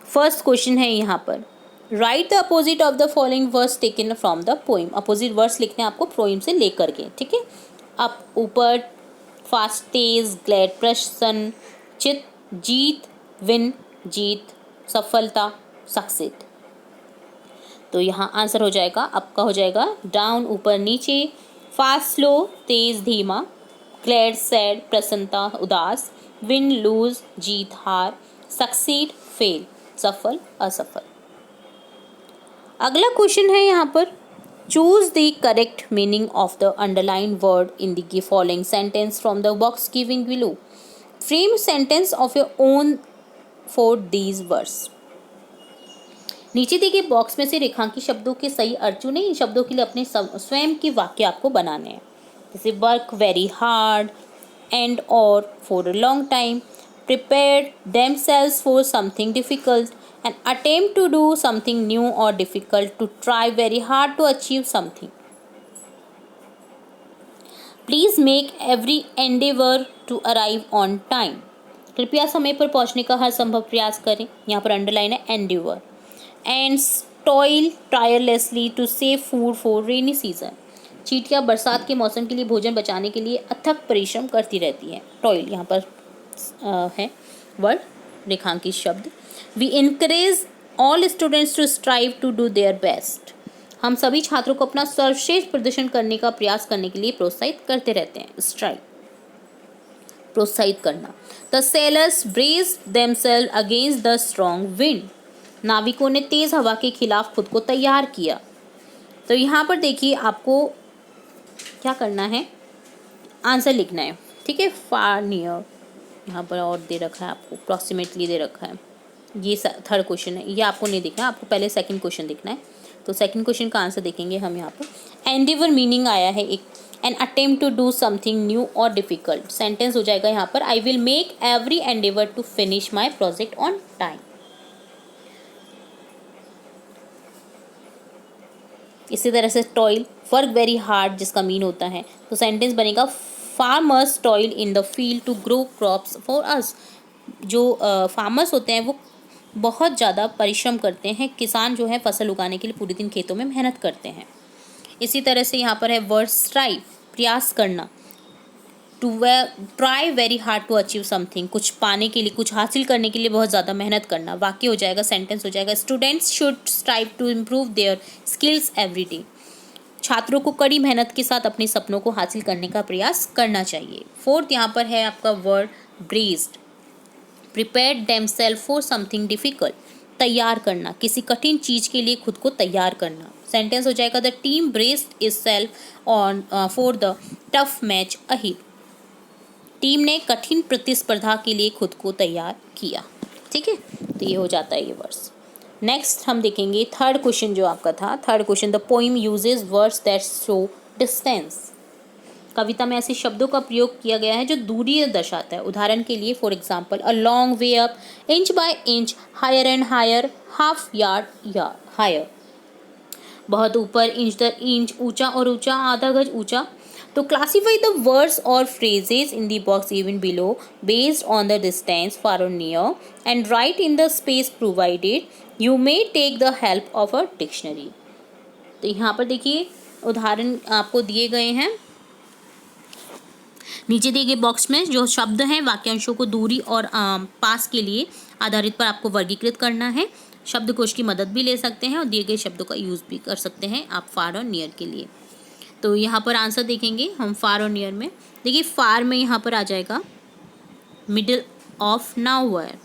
[SPEAKER 1] फर्स्ट क्वेश्चन है यहाँ पर, right the opposite of the following words taken from the poem. Opposite words लिखने हैं आपको पोइम से लेकर के, ठीक है। अप ऊपर, फास्ट तेज, ग्लैड प्रसन्न, चित जीत, विन जीत, सफलता सक्सेट। तो यहाँ आंसर हो जाएगा आपका हो जाएगा डाउन ऊपर नीचे, फास्ट स्लो तेज धीमा, ग्लैड सैड प्रसन्नता उदास, विन लूज जीत हार, सक्सीड फेल सफल असफल। अगला क्वेश्चन है यहाँ पर, choose the correct meaning of the underlined word in the following sentence from the box given below। frame sentence of your own for these words। नीचे दिए बॉक्स में से रेखांकित शब्दों के सही अर्थ चुनें। इन शब्दों के लिए अपने स्वयं के वाक्य आपको बनाने हैं। जैसे वर्क वेरी हार्ड, एंड और for a long time, prepare themselves for something difficult, and attempt to do something new or difficult, to try very hard to achieve something। Please make every endeavor to arrive on time। कृपया समय पर पहुंचने का हर संभव प्रयास करें। यहाँ पर अंडरलाइन है endeavor। And toil tirelessly to save food for rainy season। चींटियाँ बरसात के मौसम के लिए भोजन बचाने के लिए अथक परिश्रम करती रहती हैं। टॉयल यहाँ पर है वर्ड रेखांकित शब्द। We encourage all students to strive to do their best. हम सभी छात्रों को अपना सर्वश्रेष्ठ प्रदर्शन करने का प्रयास करने के लिए प्रोत्साहित करते रहते हैं। स्ट्राइव प्रोत्साहित करना। The sellers brace themselves against the strong wind. नाविकों ने तेज हवा के खिलाफ खुद को तैयार किया। तो यहाँ पर देखिए आपको क्या करना है, आंसर लिखना है, ठीक है। फार नियर यहाँ पर और दे रखा है आपको, अप्रॉक्सीमेटली दे रखा है। ये थर्ड क्वेश्चन है, ये आपको नहीं देखना है, आपको पहले सेकंड क्वेश्चन देखना है। तो सेकंड क्वेश्चन का आंसर देखेंगे हम यहाँ पर। एंडेवर मीनिंग आया है एक, an attempt to do something new और डिफिकल्ट। सेंटेंस हो जाएगा यहाँ पर, I will make every endeavour to finish my project on time. इसी तरह से टॉयल, वर्क वेरी हार्ड, जिसका मीन होता है, तो सेंटेंस बनेगा farmers toil in the field to grow crops for us. जो फार्मर्स होते हैं वो बहुत ज़्यादा परिश्रम करते हैं, किसान जो है फसल उगाने के लिए पूरे दिन खेतों में मेहनत करते हैं। इसी तरह से यहाँ पर है वर्ड स्ट्राइव, प्रयास करना, to try very hard to achieve something, कुछ पाने के लिए, कुछ हासिल करने के लिए बहुत ज़्यादा मेहनत करना। वाक्य हो जाएगा, सेंटेंस हो जाएगा, students should strive to improve their skills every day. छात्रों को कड़ी मेहनत के साथ अपने सपनों को हासिल करने का प्रयास करना चाहिए। फोर्थ यहाँ पर है आपका word braced, prepare themself for something difficult, तैयार करना, किसी कठिन चीज़ के लिए खुद को तैयार करना। सेंटेंस हो जाएगा, the team braced itself on for the tough match ahead. Team ने कठिन प्रतिस्पर्धा के लिए खुद को तैयार किया, ठीक है। तो ये हो जाता है ये वर्ड्स। नेक्स्ट हम देखेंगे थर्ड क्वेश्चन जो आपका था। Third question, the poem uses words that show distance. कविता में ऐसे शब्दों का प्रयोग किया गया है जो दूरी दर्शाता है। उदाहरण के लिए, for example, a long way up, inch by inch, higher and higher, half yard higher. बहुत ऊपर, इंच दर इंच, ऊंचा और ऊंचा, आधा गज ऊंचा। तो क्लासीफाई द वर्ड्स और phrases in the box given below based on the distance far or near and write in the space provided. You may take the help of a dictionary. तो यहाँ पर देखिए उदाहरण आपको दिए गए हैं। नीचे दिए गए बॉक्स में जो शब्द हैं वाक्यांशों को दूरी और पास के लिए आधारित पर आपको वर्गीकृत करना है। शब्दकोश की मदद भी ले सकते हैं और दिए गए शब्दों का यूज़ भी कर सकते हैं आप फार और नियर के लिए। तो यहाँ पर आंसर देखेंगे हम फार और नियर में। देखिए फार में यहाँ पर आ जाएगा मिडिल ऑफ नाउवेयर,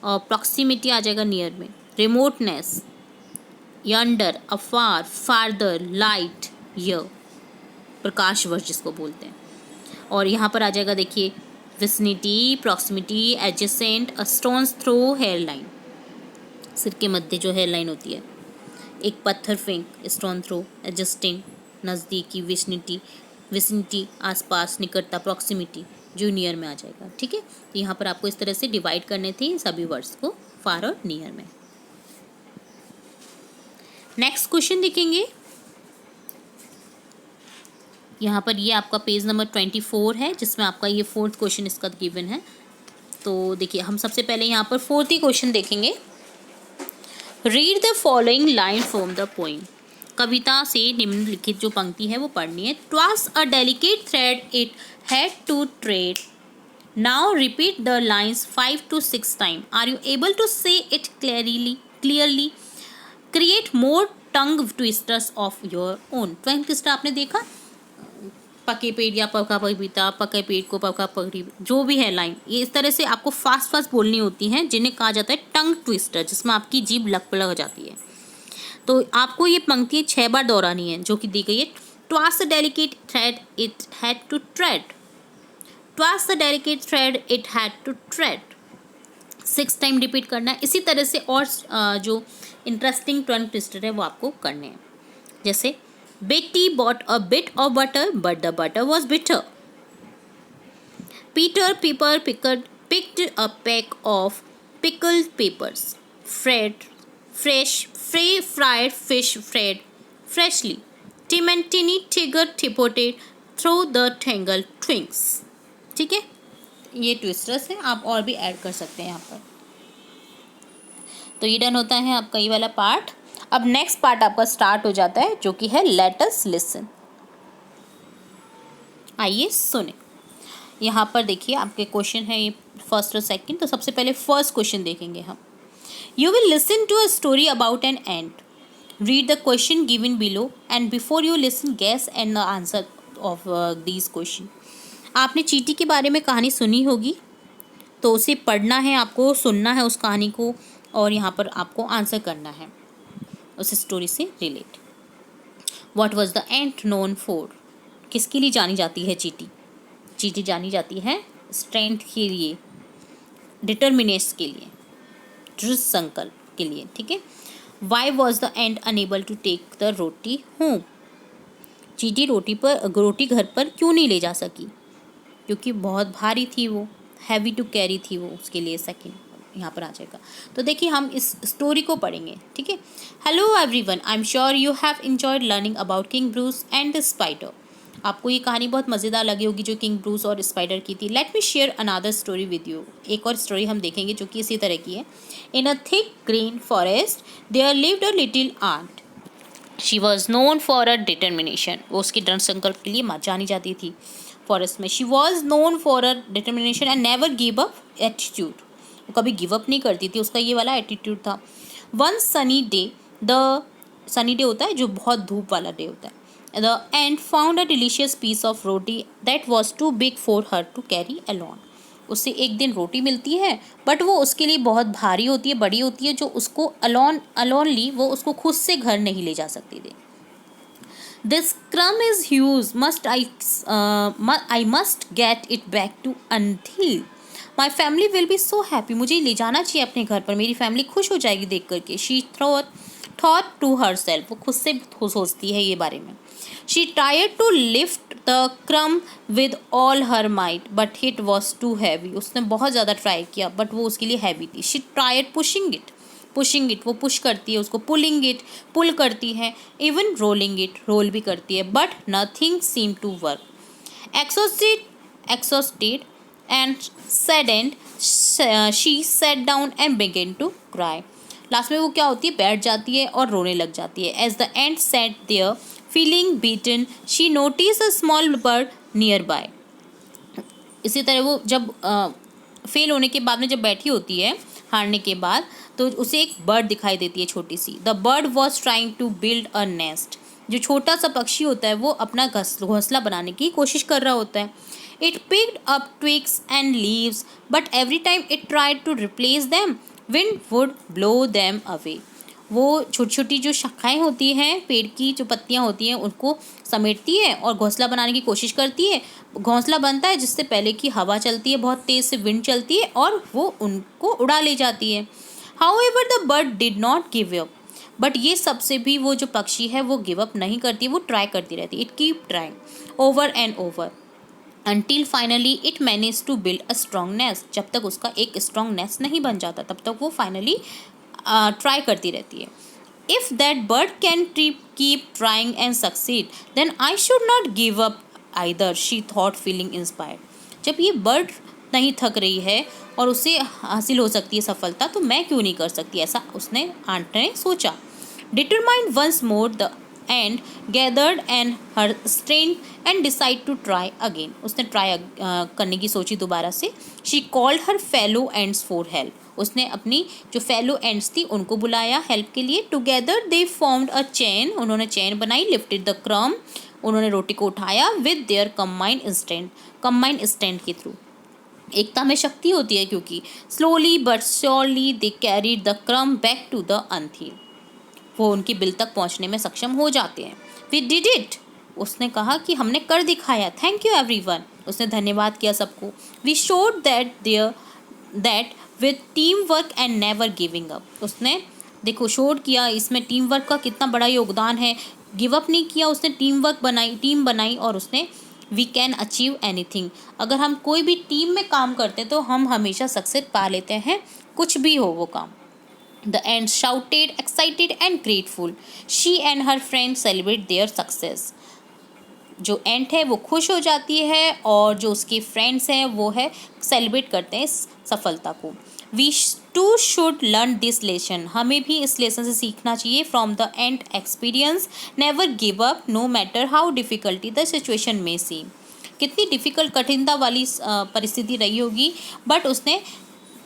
[SPEAKER 1] और प्रॉक्सिमिटी आ जाएगा नियर में, रिमोटनेस, यंडर, अफार, फार्दर, लाइट, यर, प्रकाश वर्ष जिसको बोलते हैं। और यहाँ पर आ जाएगा देखिए विसिनिटी, प्रॉक्सिमिटी, एडजेसेंट, अ स्टोन्स थ्रो, हेयरलाइन, सिर के मध्य जो हेयरलाइन होती है, एक पत्थर फेंक, स्टोन थ्रो, एडजस्टिंग, नज़दीकी, विसिनिटी आसपास, निकटता, प्रॉक्सिमिटी जो नियर में आ जाएगा, ठीक है। तो यहाँ पर आपको इस तरह से डिवाइड करने थे सभी वर्ड्स को फार और नियर में। नेक्स्ट क्वेश्चन देखेंगे। यहाँ पर ये आपका पेज नंबर 24 है जिसमें आपका ये फोर्थ क्वेश्चन इसका गिवन है। तो देखिए हम सबसे पहले यहाँ पर फोर्थ ही क्वेश्चन देखेंगे। Read the following line from the poem. कविता से निम्नलिखित जो पंक्ति है वो पढ़नी है। ट्वास अ delicate thread it had to trade, now repeat the lines 5 to 6 time, are you able to से it clearly, create more tongue twisters of your own. Tongue twister आपने देखा, पके पेड़ या पका पपीता, पके पेड़ को पका पकड़ी, जो भी है लाइन, ये इस तरह से आपको फास्ट फास्ट बोलनी होती हैं जिन्हें कहा जाता है टंग ट्विस्टर, जिसमें आपकी जीभ लग जाती है। तो आपको ये पंक्ति 6 बार दोहरानी है जो कि दी गई है। ट्वास the delicate thread it had to trade, ट्वास the delicate thread it had to trade, 6 time repeat करना है। इसी तरह से और जो इंटरेस्टिंग टंग ट्विस्टर है वो आपको करने हैं। जैसे Betty bought a bit of butter, but the butter was bitter. Peter Piper picked a peck of pickled peppers. Fried fish fried freshly. Tim and Tinny tiptoed through the tangled twigs. ठीक है, ये twisters हैं, आप और भी add कर सकते हैं यहाँ पर। तो ये डन होता है आपका ये वाला पार्ट। अब नेक्स्ट पार्ट आपका स्टार्ट हो जाता है जो कि है लेट अस लिसन। आइए सुने। यहाँ पर देखिए आपके क्वेश्चन है ये फर्स्ट और सेकंड। तो सबसे पहले फर्स्ट क्वेश्चन देखेंगे हम। You will listen to a story about an ant, read the question given below and before you listen guess and the answer of these question. आपने चींटी के बारे में कहानी सुनी होगी, तो उसे पढ़ना है आपको, सुनना है उस कहानी को, और यहाँ पर आपको आंसर करना है उस स्टोरी से relate. What was the ant known for, किसके लिए जानी जाती है चींटी? चींटी जानी जाती है स्ट्रेंथ के लिए, डिटर्मिनेशन के लिए, दृढ़ संकल्प के लिए, ठीक है। Why was the ant unable to take the roti home? चींटी रोटी घर पर क्यों नहीं ले जा सकी? क्योंकि बहुत भारी थी वो, हैवी टू कैरी थी वो, उसके लिए सेकंड यहाँ पर आ जाएगा। तो देखिए हम इस स्टोरी को पढ़ेंगे, ठीक है। Hello everyone, I am sure you have enjoyed learning about king Bruce and the spider. आपको ये कहानी बहुत मज़ेदार लगी होगी जो किंग ब्रूस और स्पाइडर की थी। Let me share another story with you. एक और स्टोरी हम देखेंगे जो कि इसी तरह की है। In a thick green forest there lived a little ant. She was known for a determination. वो उसकी दृढ़ संकल्प के लिए जानी जाती थी फॉरेस्ट में। She was known for a determination and never give up attitude. वो कभी गिव अप नहीं करती थी, उसका ये वाला एटीट्यूड था। One sunny day, the sunny day होता है जो बहुत धूप वाला डे होता है, the ant found a delicious piece of roti that was too big for her to carry alone. उससे एक दिन रोटी मिलती है बट वो उसके लिए बहुत भारी होती है, बड़ी होती है, जो उसको अलोनली वो उसको खुद से घर नहीं ले जा सकती थी। This crumb is huge. I must get it back to Until. My family will be so happy. मुझे ले जाना चाहिए अपने घर पर, मेरी फैमिली खुश हो जाएगी देख करके। She thought to herself. वो खुद से सोचती है ये बारे में। She tried to lift the crumb with all her might, but it was too heavy. उसने बहुत ज़्यादा ट्राई किया बट वो उसके लिए हैवी थी। She tried pushing it, वो पुश करती है उसको, पुलिंग इट, पुल करती है, इवन रोलिंग इट, रोल भी करती है, but nothing seem to work. Exhausted and saddened, she sat down and began to cry. Last में वो क्या होती है, बैठ जाती है और रोने लग जाती है। As the ant sat there feeling beaten, she noticed a small bird nearby. इसी तरह वो जब फेल होने के बाद में जब बैठी होती है, हारने के बाद, तो उसे एक बर्ड दिखाई देती है छोटी सी। The bird was trying to build a nest. जो छोटा सा पक्षी होता है वो अपना घोंसला बनाने की कोशिश कर रहा होता है। It picked up twigs and leaves but every time it tried to replace them wind would blow them away. वो छोटी छोटी जो शाखाएं होती हैं, पेड़ की जो पत्तियां होती हैं, उनको समेटती है और घोंसला बनाने की कोशिश करती है। घोंसला बनता है जिससे पहले की हवा चलती है, बहुत तेज़ से विंड चलती है और वो उनको उड़ा ले जाती है। However, the bird did not give up. But ये सबसे भी वो जो पक्षी है वो गिव अप नहीं करती, वो ट्राई करती रहती है। It keep trying over and over until finally it managed to build a strong nest. जब तक उसका एक स्ट्रॉन्ग नेस्ट नहीं बन जाता तब तक वो फाइनली ट्राई करती रहती है। If that bird can keep trying and succeed, then I should not give up either, she thought, feeling inspired. जब ये बर्ड नहीं थक रही है और उसे हासिल हो सकती है सफलता, तो मैं क्यों नहीं कर सकती, ऐसा उसने आंट ने सोचा। Determined once more, the ant gathered and her strength and decided to try again. उसने ट्राई करने की सोची दोबारा से। She called her fellow ants for help. उसने अपनी जो फेलो एंड्स थी उनको बुलाया हेल्प के लिए। Together they formed a chain, उन्होंने चेन बनाई। लिफ्टेड द क्रम्ब, उन्होंने रोटी को उठाया। विद देयर कंबाइंड स्ट्रेंथ के थ्रू, एकता में शक्ति होती है क्योंकि। Slowly but surely they carried the crumb back to the anthill, वो उनकी बिल तक पहुंचने में सक्षम हो जाते हैं। वी डिड इट, उसने कहा कि हमने कर दिखाया। थैंक यू एवरीवन, उसने धन्यवाद किया सबको। We showed that with team work and never giving up, उसने देखो शोड किया, इसमें टीम वर्क का कितना बड़ा योगदान है। गिव अप नहीं किया उसने, टीम बनाई और उसने वी कैन अचीव एनीथिंग। अगर हम कोई भी टीम में काम करते हैं तो हम हमेशा सक्सेस पा लेते हैं, कुछ भी हो वो काम। The end shouted excited and grateful, she and her friend celebrate their success. जो एंट है वो खुश हो जाती है और जो उसके फ्रेंड्स हैं वो है सेलिब्रेट करते हैं इस सफलता को। We too should learn this lesson, हमें भी इस लेसन से सीखना चाहिए। From the ant experience, never give up no matter how difficulty the situation में सीम। कितनी डिफ़िकल्ट, कठिनता वाली परिस्थिति रही होगी बट उसने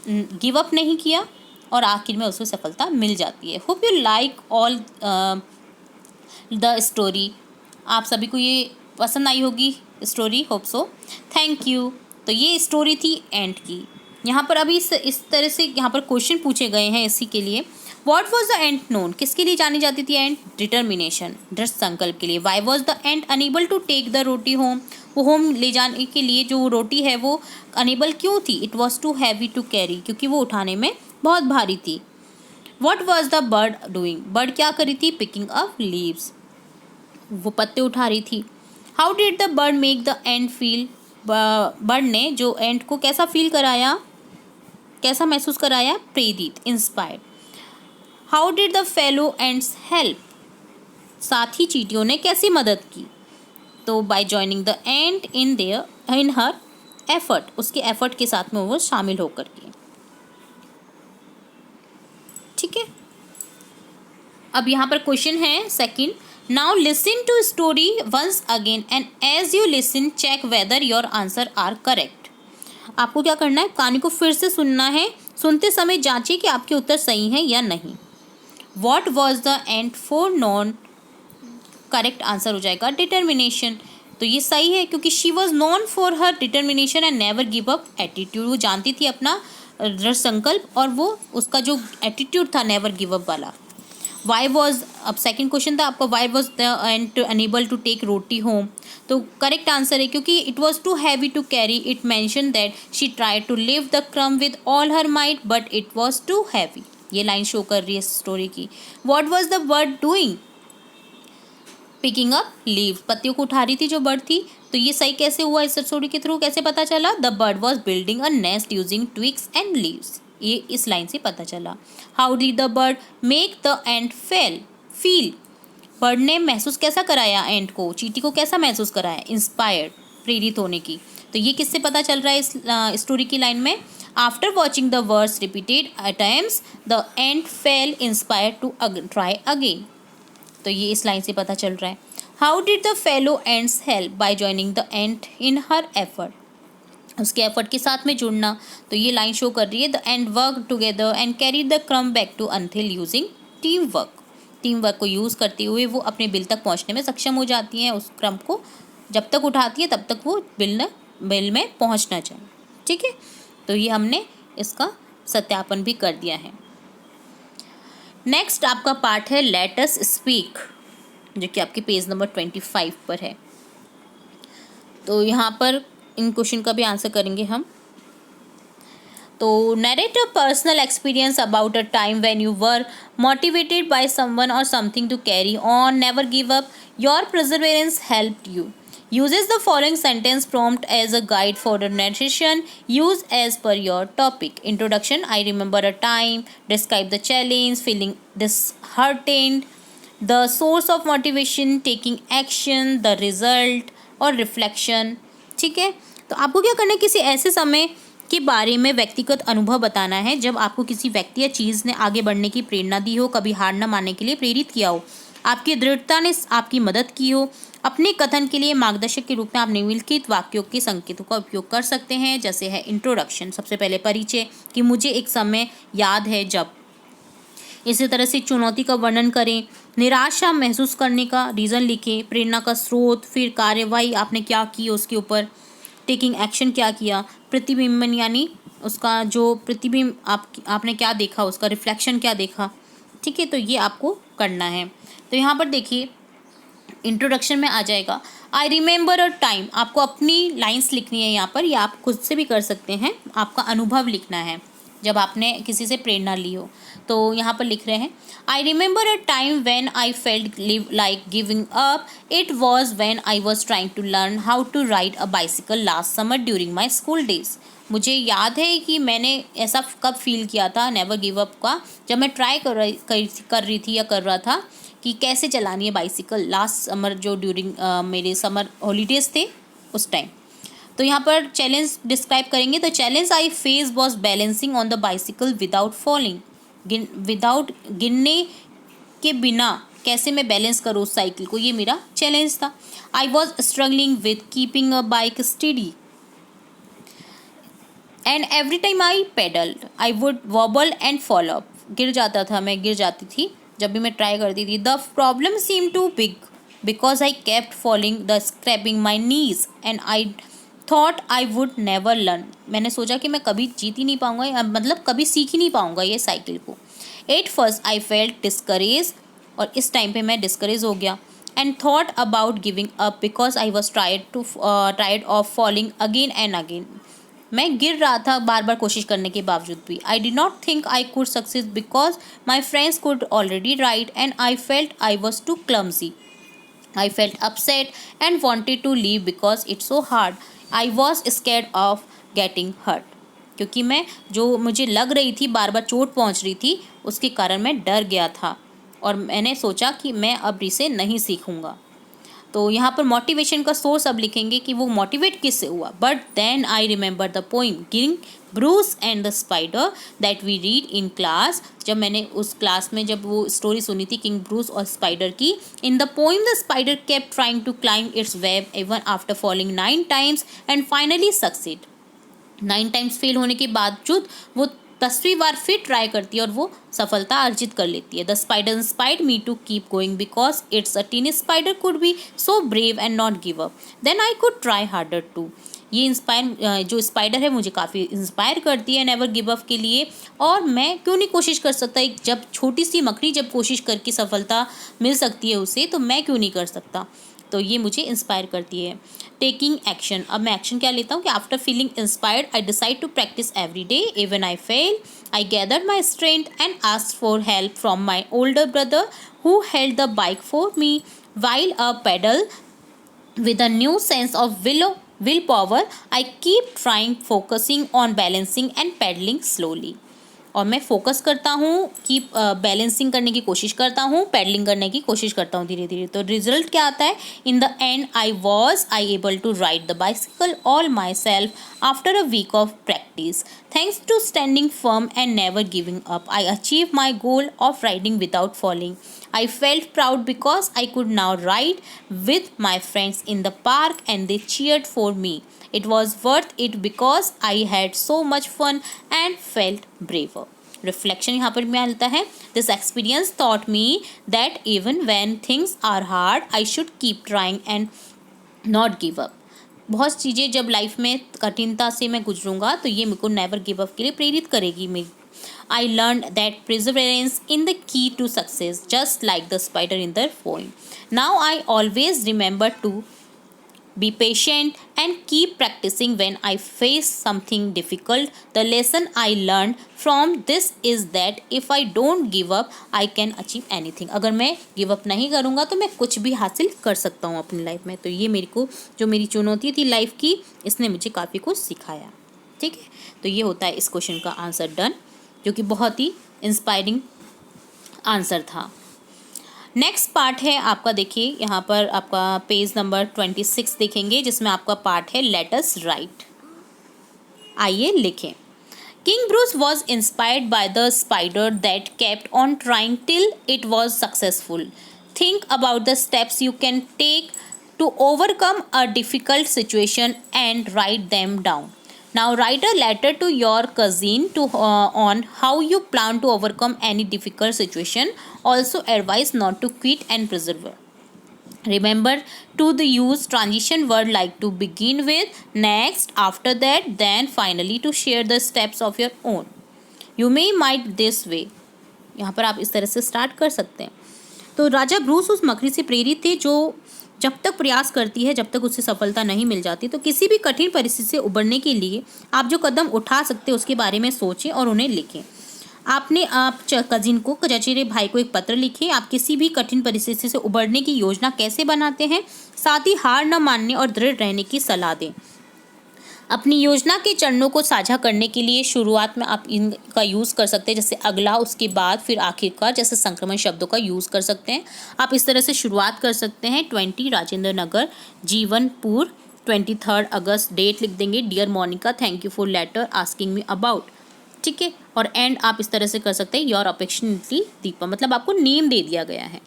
[SPEAKER 1] गिव अप नहीं किया और आखिर में उसको सफलता मिल जाती है। Hope you like all the story. आप सभी को ये पसंद आई होगी story, hope so. Thank you. तो ये स्टोरी थी एंट की। यहाँ पर अभी इस तरह से यहाँ पर क्वेश्चन पूछे गए हैं इसी के लिए। What was the ant known, किसके लिए जानी जाती थी एंट? डिटर्मिनेशन, दृढ़ संकल्प के लिए। Why was the ant unable to take the roti home, वो होम ले जाने के लिए जो रोटी है वो अनेबल क्यों थी? It was too heavy to carry, क्योंकि वो उठाने में बहुत भारी थी। What was the bird doing, bird क्या करी थी? पिकिंग अप लीव्स, वो पत्ते उठा रही थी। How did the bird make the ant feel, bird ने जो एंट को कैसा फील कराया, कैसा महसूस कराया? प्रेरित, inspired. How did the fellow ants help, साथी चींटियों ने कैसी मदद की? तो bye joining the ant in her effort, उसके एफर्ट के साथ में वो शामिल होकर के। ठीक है, अब यहाँ पर क्वेश्चन है second, now listen to story once again and as you listen check whether your answer are correct. आपको क्या करना है? कहानी को फिर से सुनना है, सुनते समय जांचिए कि आपके उत्तर सही हैं या नहीं। What was the ant for non, correct answer हो जाएगा डिटर्मिनेशन, तो ये सही है क्योंकि she was non for her determination and never give up attitude, वो जानती थी अपना दृढ़ संकल्प और वो उसका जो एटीट्यूड था नेवर गिव अप वाला। वाई वॉज, अब सेकंड क्वेश्चन था आपका, why was the ant unable to take roti home, तो करेक्ट आंसर है क्योंकि it was too heavy to carry, it mention that she try to लिव the crumb with all her might but it was too heavy, ये line show कर रही है story की। What was the bird doing? Picking up leaves, पत्तियों को उठा रही थी जो बर्ड थी, तो ये सही कैसे हुआ इस स्टोरी के थ्रू, कैसे पता चला? The bird was building a nest using twigs and leaves, ये इस लाइन से पता चला। How did the bird make the ant feel, bird ने महसूस कैसा कराया एंट को, चींटी को कैसा महसूस कराया? इंस्पायर्ड, प्रेरित होने की, तो ये किससे पता चल रहा है इस स्टोरी की लाइन में? After watching the words repeated times the ant fail inspired to try again, तो ये इस लाइन से पता चल रहा है। How did the fellow ants help? By joining the ant in her effort, उसके एफर्ट के साथ में जुड़ना, तो ये लाइन शो कर रही है the ants work together and carry the crumb back to anthill using teamwork, teamwork को यूज़ करते हुए वो अपने बिल तक पहुंचने में सक्षम हो जाती हैं, उस क्रम को जब तक उठाती है तब तक वो बिल में पहुंचना चाहिए। ठीक है, तो ये हमने इसका सत्यापन भी कर दिया है। नेक्स्ट आपका पार्ट है लेट अस स्पीक, जो कि आपके पेज नंबर 25 पर है। तो यहाँ पर इन क्वेश्चन का भी आंसर करेंगे हम। तो narrate a personal experience about a time when you were motivated by someone or something to carry on, never give up, your perseverance helped you. Uses the following sentence prompt as a guide for the narration. Use as per your topic. Introduction, I remember a time. Describe the challenge, feeling disheartened. The source of motivation, taking action, the result और reflection. ठीक है, तो आपको क्या करना है? किसी ऐसे समय के बारे में व्यक्तिगत अनुभव बताना है जब आपको किसी व्यक्ति या चीज़ ने आगे बढ़ने की प्रेरणा दी हो, कभी हार न मानने के लिए प्रेरित किया हो, आपकी दृढ़ता ने आपकी मदद की हो। अपने कथन के लिए मार्गदर्शक के रूप में आप निम्नलिखित वाक्यों के संकेतों का उपयोग कर सकते हैं, जैसे है इंट्रोडक्शन, सबसे पहले परिचय कि मुझे एक समय याद है जब। इसी तरह से चुनौती का वर्णन करें, निराशा महसूस करने का रीज़न लिखें, प्रेरणा का स्रोत, फिर कार्यवाही आपने क्या की उसके ऊपर, टेकिंग एक्शन क्या किया, प्रतिबिंबन यानी उसका जो प्रतिबिंब आपने क्या देखा, उसका रिफ्लेक्शन क्या देखा। ठीक है, तो ये आपको करना है। तो यहाँ पर देखिए इंट्रोडक्शन में आ जाएगा आई रिमेंबर अ टाइम, आपको अपनी लाइंस लिखनी है यहाँ पर, या आप खुद से भी कर सकते हैं, आपका अनुभव लिखना है जब आपने किसी से प्रेरणा ली हो। तो यहाँ पर लिख रहे हैं I remember a time when I felt like giving up, it was when I was trying to learn how to ride a bicycle last summer during my school days. मुझे याद है कि मैंने ऐसा कब फील किया था नेवर गिव अप का, जब मैं ट्राई कर रही थी या कर रहा था कि कैसे चलानी है बाइसिकल लास्ट समर, जो ड्यूरिंग मेरे समर हॉलीडेज थे उस टाइम। तो यहाँ पर चैलेंज डिस्क्राइब करेंगे, तो challenge I face was balancing on the bicycle without falling, without गिरने के बिना कैसे मैं बैलेंस करूँ उस साइकिल को, ये मेरा चैलेंज था। I was struggling with keeping a bike steady and every time I pedalled I would wobble and fall up, गिर जाता था मैं, गिर जाती थी जब भी मैं ट्राई करती थी। The problem seem too big because I kept falling the scraping my knees and I thought I would never learn, मैंने सोचा कि मैं कभी जीत ही नहीं पाऊंगा, मतलब कभी सीख ही नहीं पाऊंगा ये साइकिल को। At first I felt discourage, और इस टाइम पे मैं डिस्करेज हो गया, and thought about giving up because I was tired of falling again and again. मैं गिर रहा था बार बार कोशिश करने के बावजूद भी। I did not think I could succeed because my friends could already ride and I felt I was too clumsy. I felt upset and wanted to leave because it's so hard. I was scared of getting hurt. क्योंकि मैं जो मुझे लग रही थी बार बार चोट पहुंच रही थी, उसके कारण मैं डर गया था और मैंने सोचा कि मैं अब इसे नहीं सीखूंगा। तो यहाँ पर मोटिवेशन का सोर्स अब लिखेंगे कि वो मोटिवेट किससे हुआ। But then I remember the poem king Bruce and the spider that we read in class. जब मैंने उस क्लास में जब वो स्टोरी सुनी थी किंग ब्रूस और स्पाइडर की, in the poem the spider kept trying to climb its web even after falling 9 times and finally succeed. 9 times fail होने के बावजूद वो 10वीं बार फिर ट्राई करती है और वो सफलता अर्जित कर लेती है। The spider inspired me to keep going because it's a tiny spider could be so brave and not give up, then I could try harder to. ये जो स्पाइडर है मुझे काफ़ी इंस्पायर करती है नेवर गिव अप के लिए, और मैं क्यों नहीं कोशिश कर सकता। एक जब छोटी सी मकड़ी जब कोशिश करके सफलता मिल सकती है उसे, तो मैं क्यों नहीं कर सकता। तो ये मुझे इंस्पायर करती है। टेकिंग एक्शन, अब मैं एक्शन क्या लेता हूँ कि after feeling inspired I decide to practise every day even I fail. I gathered my strength and asked for help from my older brother who held the bike for me while a pedal with a new sense of willpower. I keep trying, focusing on balancing and pedaling slowly. और मैं focus करता हूँ कि balancing करने की कोशिश करता हूँ, पैडलिंग करने की कोशिश करता हूँ धीरे धीरे। तो रिजल्ट क्या आता है, in the end I able to ride the bicycle all myself after a week of practice. Thanks to standing firm and never giving up I achieve my goal of riding without falling. I felt proud because I could now ride with my friends in the park and they cheered for me. It was worth it because I had so much fun and felt braver. Reflection यहाँ पर मिलता है, this experience taught me that even when things are hard, I should keep trying and not give up. बहुत चीज़ें जब life में कठिनता से मैं गुजरूंगा तो ये मेरे को नेवर गिव अप के लिए प्रेरित करेगी। I learned that perseverance is the key to success, just like the spider in the poem. Now I always remember to be patient and keep practicing when I face something difficult. The lesson I learned from this is that if I don't give up, I can achieve anything. अगर मैं give up नहीं करूँगा तो मैं कुछ भी हासिल कर सकता हूँ अपनी लाइफ में। तो ये मेरे को जो मेरी चुनौती थी लाइफ की, इसने मुझे काफ़ी कुछ सिखाया। ठीक है, तो ये होता है इस क्वेश्चन का आंसर डन, जो कि बहुत ही इंस्पायरिंग आंसर था। नेक्स्ट पार्ट है आपका, देखिए यहाँ पर आपका पेज नंबर 26 देखेंगे, जिसमें आपका पार्ट है लेट अस राइट। आइए लिखें। King Bruce was inspired by the spider that kept on trying till it was successful. Think about the steps you can take to overcome a difficult situation and write them down. Now write a letter to your cousin on how you plan to overcome any difficult situation. Also advise not to quit and persevere. Remember to use transition word like to begin with, next, after that, then, finally to share the steps of your own. You may might this way. यहाँ पर आप इस तरह से start कर सकते हैं। तो राजा ब्रूस उस मकड़ी से प्रेरित थे जो जब तक प्रयास करती है, जब तक उसे सफलता नहीं मिल जाती। तो किसी भी कठिन परिस्थिति से उबरने के लिए आप जो कदम उठा सकते हैं उसके बारे में सोचें और उन्हें लिखें। आप कजिन को, चचेरे भाई को एक पत्र लिखें। आप किसी भी कठिन परिस्थिति से उबरने की योजना कैसे बनाते हैं, साथ ही हार न मानने और दृढ़ रहने की सलाह दें। अपनी योजना के चरणों को साझा करने के लिए शुरुआत में आप इनका यूज़ कर सकते हैं, जैसे अगला, उसके बाद, फिर आखिरकार, जैसे संक्रमण शब्दों का यूज़ कर सकते हैं। आप इस तरह से शुरुआत कर सकते हैं। 20 राजेंद्र नगर, जीवनपुर, 23 अगस्त, डेट लिख देंगे। Dear Monica, thank you for letter asking me about. ठीक है, और एंड आप इस तरह से कर सकते हैं, योर अफेक्शनेटली दीपा, मतलब आपको नेम दे दिया गया है।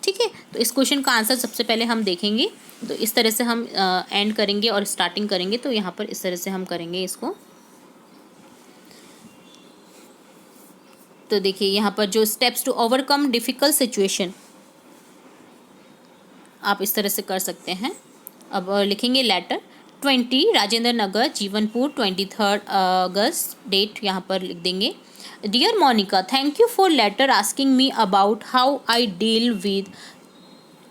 [SPEAKER 1] ठीक है, तो इस क्वेश्चन का आंसर सबसे पहले हम देखेंगे। तो इस तरह से हम एंड करेंगे और स्टार्टिंग करेंगे। तो यहाँ पर इस तरह से हम करेंगे इसको। तो देखिए यहाँ पर जो steps to overcome difficult situation, आप इस तरह से कर सकते हैं। अब लिखेंगे लेटर 20 राजेंद्र नगर जीवनपुर 23 अगस्त, डेट यहाँ पर लिख देंगे। Dear Monica, thank you for letter asking me about how I deal with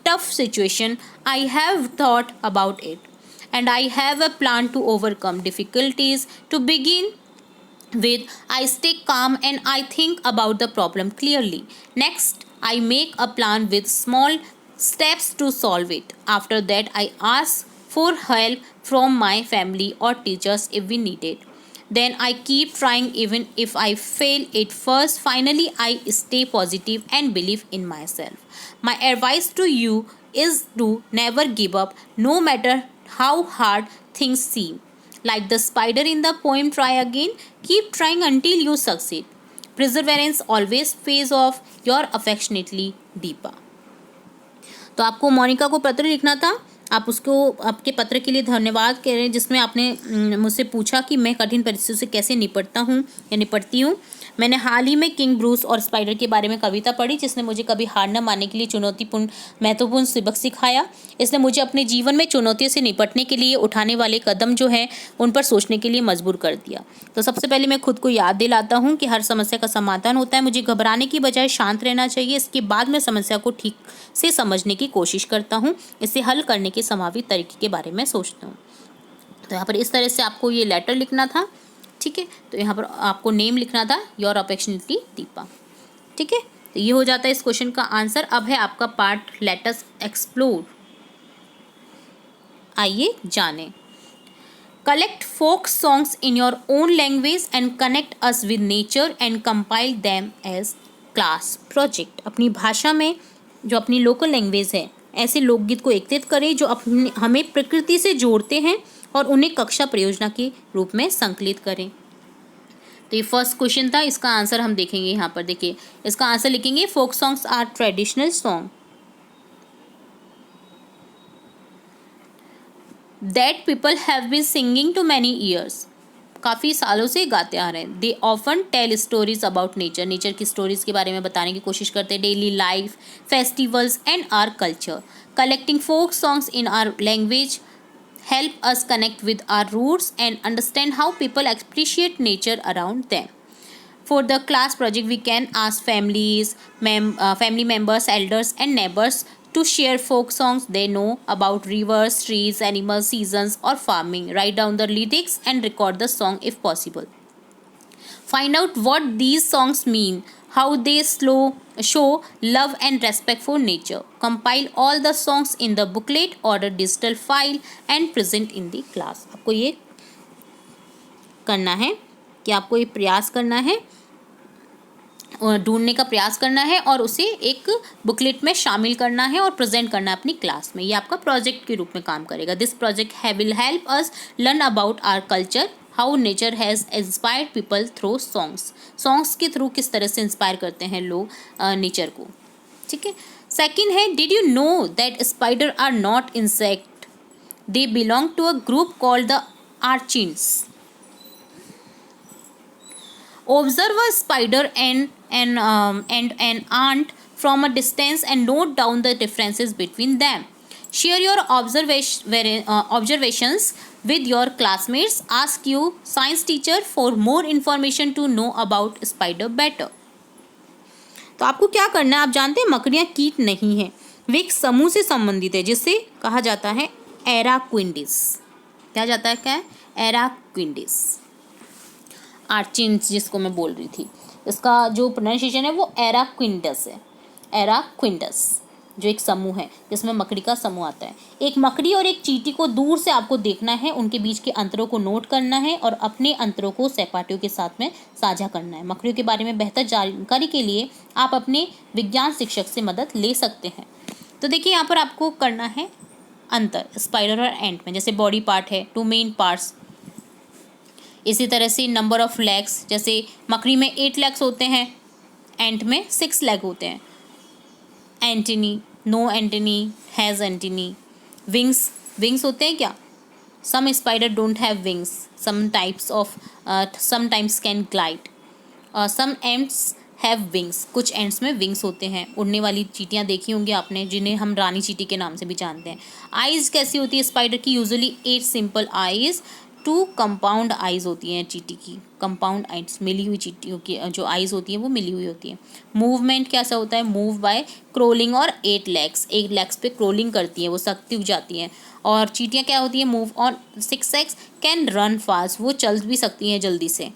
[SPEAKER 1] tough situation. I have thought about it and I have a plan to overcome difficulties. To begin with, I stay calm and I think about the problem clearly. Next, I make a plan with small steps to solve it. After that, I ask for help from my family or teachers if we need it. Then I keep trying even if I fail at first. Finally, I stay positive and believe in myself. My advice to you is to never give up, no matter how hard things seem. Like the spider in the poem, try again. Keep trying until you succeed. Perseverance always pays off. Your affectionately, Deepa. तो आपको मोनिका को पत्र लिखना था। आप उसको आपके पत्र के लिए धन्यवाद कह रहे हैं, जिसमें आपने मुझसे पूछा कि मैं कठिन परिस्थितियों से कैसे निपटता हूँ या निपटती हूँ। मैंने हाल ही में किंग ब्रूस और स्पाइडर के बारे में कविता पढ़ी, जिसने मुझे कभी हार न मानने के लिए चुनौतीपूर्ण महत्वपूर्ण सबक सिखाया। इसने मुझे अपने जीवन में चुनौतियों से निपटने के लिए उठाने वाले कदम जो हैं उन पर सोचने के लिए मजबूर कर दिया। तो सबसे पहले मैं खुद को याद दिलाता हूँ कि हर समस्या का समाधान होता है। मुझे घबराने की बजाय शांत रहना चाहिए। इसके बाद मैं समस्या को ठीक से समझने की कोशिश करता हूँ, इसे हल करने के संभावित तरीके के बारे में सोचता हूँ। तो यहाँ पर इस तरह से आपको ये लेटर लिखना था, ठीक है। तो यहाँ पर आपको नेम लिखना था, योर अफेक्शनेटली दीपा, ठीक है। तो ये हो जाता है इस क्वेश्चन का आंसर। अब है आपका पार्ट लेट अस एक्सप्लोर। आइए जाने। Collect folk songs in your own language and connect us with nature and compile them as class project. अपनी भाषा में जो अपनी लोकल लैंग्वेज है, ऐसे लोकगीत को एकत्रित करें जो अपने हमें प्रकृति से जोड़ते हैं और उन्हें कक्षा परियोजना के रूप में संकलित करें। तो ये फर्स्ट क्वेश्चन था, इसका आंसर हम देखेंगे। यहाँ पर देखिए, इसका आंसर लिखेंगे folk songs are traditional song that people have been singing to many years. काफ़ी सालों से गाते आ रहे हैं। They often tell stories about nature. Nature की स्टोरीज के बारे में बताने की कोशिश करते हैं। Daily life, festivals and our culture. Collecting folk songs in our language help us connect with our roots and understand how people appreciate nature around them. For the class project, we can ask family members, elders, and neighbors to share folk songs they know about rivers, trees, animals, seasons, or farming. Write down the lyrics and record the song if possible. Find out what these songs mean, how they show love and respect for nature. Compile all the songs in the booklet or a digital file and present in the class. आपको ये करना है कि आपको ये प्रयास करना है, ढूंढने का प्रयास करना है और उसे एक बुकलेट में शामिल करना है और प्रेजेंट करना है अपनी क्लास में। ये आपका प्रोजेक्ट के रूप में काम करेगा। This project will help us learn about our culture, how nature has inspired people through songs. Songs के थ्रू किस तरह से इंस्पायर करते हैं लोग नेचर को, ठीक है। सेकेंड है, did you know that spider are not insect, they belong to a group called the arachnids. Observe a spider and an ant from a distance and note down the differences between them. Share your observations with your classmates. Ask your science teacher for more information to know about spider better. तो आपको क्या करना है, आप जानते हैं मकड़ियाँ कीट नहीं है, वे एक समूह से संबंधित है जिसे कहा जाता है एराक्विंडिस। क्या जाता है, क्या है, एराक्विंडिस। आर्चिन्स जिसको मैं बोल रही थी, इसका जो प्रोनाउंसिएशन है वो एराक्विंडस है। एराक्विंडस जो एक समूह है जिसमें मकड़ी का समूह आता है। एक मकड़ी और एक चींटी को दूर से आपको देखना है, उनके बीच के अंतरों को नोट करना है और अपने अंतरों को सहपाठियों के साथ में साझा करना है। मकड़ियों के बारे में बेहतर जानकारी के लिए आप अपने विज्ञान शिक्षक से मदद ले सकते हैं। तो देखिए यहाँ पर आपको करना है अंतर स्पाइडर और एंट में। जैसे बॉडी पार्ट है, 2 मेन पार्ट्स। इसी तरह से नंबर ऑफ लेग्स, जैसे मकड़ी में 8 लेग्स होते हैं, एंट में 6 लेग होते हैं। Antennae, no antennae, has antennae. Wings होते हैं क्या, some spider don't have wings, some types can glide. Some ants have wings, कुछ एंड्स में विंग्स होते हैं। उड़ने वाली चींटियाँ देखी होंगी आपने, जिन्हें हम रानी चींटी के नाम से भी जानते हैं। आइज़ कैसी होती है स्पाइडर की? Usually 8 simple eyes, 2 compound eyes होती हैं चींटी की। कंपाउंड आइज़, मिली हुई चींटियों की जो आइज़ होती हैं वो मिली हुई होती हैं। मूवमेंट कैसा होता है? मूव बाय क्रोलिंग और 8 लेग्स, 8 लेग्स पे क्रोलिंग करती हैं, वो सकती उग जाती हैं। और चींटियाँ क्या होती हैं? Move on 6 legs, can run fast, वो चल भी सकती हैं जल्दी से।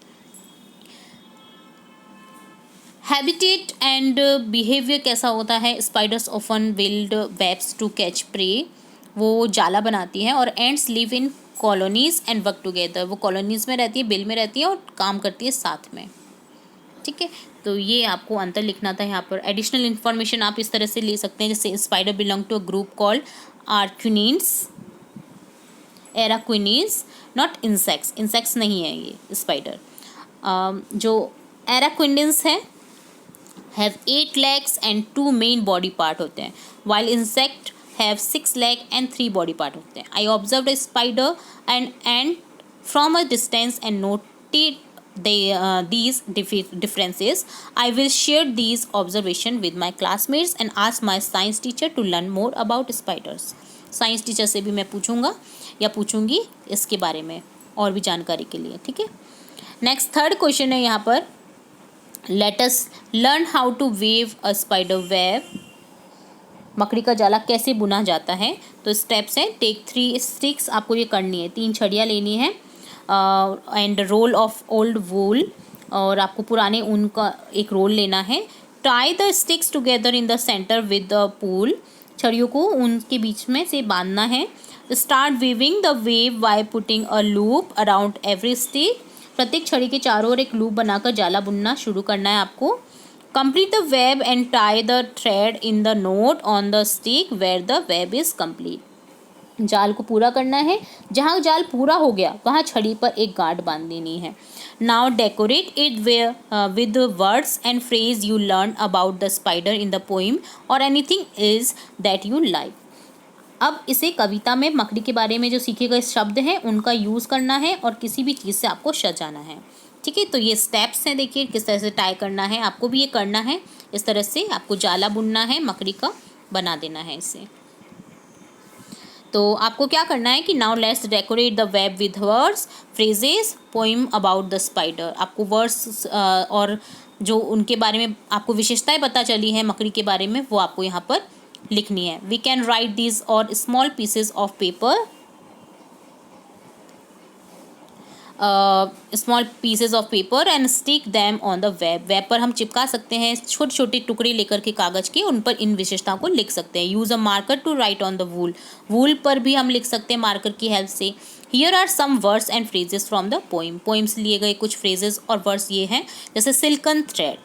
[SPEAKER 1] हैबिटेट एंड बिहेवियर कैसा होता है? Spiders often build webs to catch prey, वो जाला बनाती हैं। और ants live in colonies and work together, वो कॉलोनीज में रहती है, बिल में रहती है और काम करती है साथ में। ठीक है, तो ये आपको अंतर लिखना था यहाँ पर। एडिशनल इन्फॉर्मेशन आप इस तरह से ले सकते हैं, जैसे spider belong to a group called arachnids, arachnids, not insects, insects नहीं है ये स्पाइडर। जो एराक्विनिन्स है have 8 legs and 2 main body part होते हैं, while insect have 6 leg and 3 body part होते हैं। I observed a spider and ant from a distance and noted these differences. I will share these observation with my classmates and ask my science teacher to learn more about spiders. Science teacher से भी मैं पूछूंगा या पूछूंगी इसके बारे में और भी जानकारी के लिए। ठीक है, नेक्स्ट थर्ड क्वेश्चन है यहाँ पर, Let us learn how to weave a spider web. मकड़ी का जाला कैसे बुना जाता है? तो स्टेप्स हैं, टेक 3 स्टिक्स, आपको ये करनी है, 3 छड़ियाँ लेनी है, एंड रोल ऑफ ओल्ड वूल, और आपको पुराने ऊन का एक रोल लेना है। Tie the sticks together in the centre with the pool, छड़ियों को ऊन के बीच में से बांधना है। Start weaving the wave by putting a loop around every stick, प्रत्येक छड़ी के चारों ओर एक लूप बनाकर जाला बुनना शुरू करना है आपको। Complete the web and tie the thread in the knot on the stick where the web is complete, जाल को पूरा करना है, जहाँ जाल पूरा हो गया वहाँ छड़ी पर एक गांठ बांध देनी है। Now decorate it with words and phrase you learn about the spider in the poem or anything is that you like. अब इसे कविता में मकड़ी के बारे में जो सीखे गए शब्द हैं उनका यूज़ करना है और किसी भी चीज़ से आपको सजाना है। ठीक है, तो ये स्टेप्स हैं, देखिए किस तरह से टाई करना है, आपको भी ये करना है। इस तरह से आपको जाला बुनना है, मकड़ी का बना देना है इसे। तो आपको क्या करना है कि now let's decorate the web with words, phrases, poem about the spider. आपको वर्ड्स और जो उनके बारे में आपको विशेषताएं पता चली हैं मकड़ी के बारे में, वो आपको यहाँ पर लिखनी है। वी कैन राइट दिस और small pieces of paper, small pieces of paper and stick them on the web, web पर हम चिपका सकते हैं छोटे छोटे टुकड़े लेकर के कागज़ के, उन पर इन विशेषताओं को लिख सकते हैं। Use a marker to write on the wool, wool पर भी हम लिख सकते हैं मार्कर की हेल्प से। Here are some words and phrases from the poem, poem से लिए गए कुछ फ्रेजेस और वर्ड्स ये हैं, जैसे silken thread,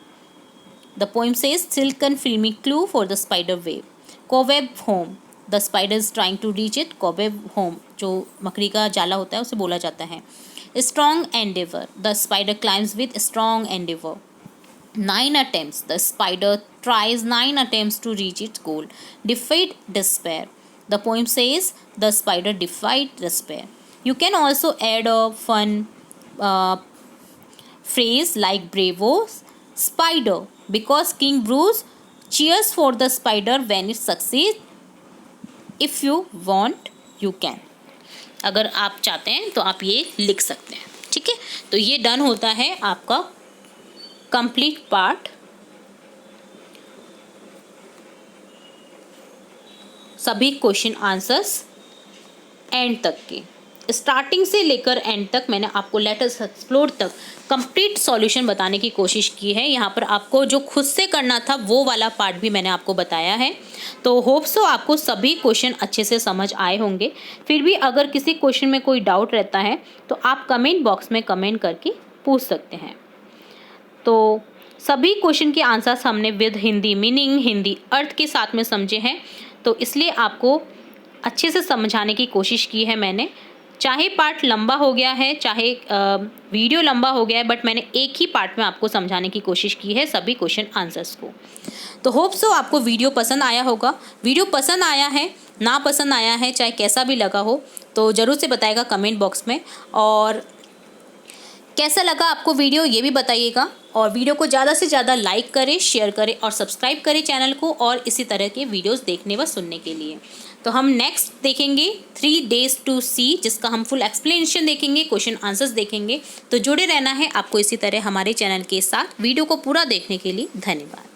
[SPEAKER 1] the poem says silken filmy clue for the spider web. Cobweb home, the spider is trying to reach it, cobweb home जो मकड़ी का जाला होता है उसे बोला जाता है। Strong Endeavour, the spider climbs with strong Endeavour. 9 attempts, the spider tries 9 attempts to reach its goal. Defeat despair, the poem says the spider defied despair. You can also add a fun phrase like bravo spider, because King Bruce cheers for the spider when it succeeds. If you want you can, अगर आप चाहते हैं तो आप ये लिख सकते हैं। ठीक है, तो ये डन होता है आपका कंप्लीट पार्ट। सभी क्वेश्चन आंसर्स एंड तक के, स्टार्टिंग से लेकर एंड तक मैंने आपको लेट अस एक्सप्लोर तक कंप्लीट सॉल्यूशन बताने की कोशिश की है। यहाँ पर आपको जो खुद से करना था वो वाला पार्ट भी मैंने आपको बताया है। तो होप सो आपको सभी क्वेश्चन अच्छे से समझ आए होंगे। फिर भी अगर किसी क्वेश्चन में कोई डाउट रहता है तो आप कमेंट बॉक्स में कमेंट करके पूछ सकते हैं। तो सभी क्वेश्चन के आंसर्स हमने विद हिंदी मीनिंग, हिंदी अर्थ के साथ में समझे हैं, तो इसलिए आपको अच्छे से समझाने की कोशिश की है मैंने। चाहे पार्ट लंबा हो गया है, चाहे वीडियो लंबा हो गया है, बट मैंने एक ही पार्ट में आपको समझाने की कोशिश की है सभी क्वेश्चन आंसर्स को। तो होप सो आपको वीडियो पसंद आया होगा। वीडियो पसंद आया है, ना पसंद आया है, चाहे कैसा भी लगा हो, तो ज़रूर से बताएगा कमेंट बॉक्स में। और कैसा लगा आपको वीडियो ये भी बताइएगा, और वीडियो को ज़्यादा से ज़्यादा लाइक करें, शेयर करें और सब्सक्राइब करें चैनल को और इसी तरह के वीडियोस देखने व सुनने के लिए। तो हम नेक्स्ट देखेंगे 3 days to see, जिसका हम फुल एक्सप्लेनेशन देखेंगे, क्वेश्चन आंसर्स देखेंगे। तो जुड़े रहना है आपको इसी तरह हमारे चैनल के साथ। वीडियो को पूरा देखने के लिए धन्यवाद।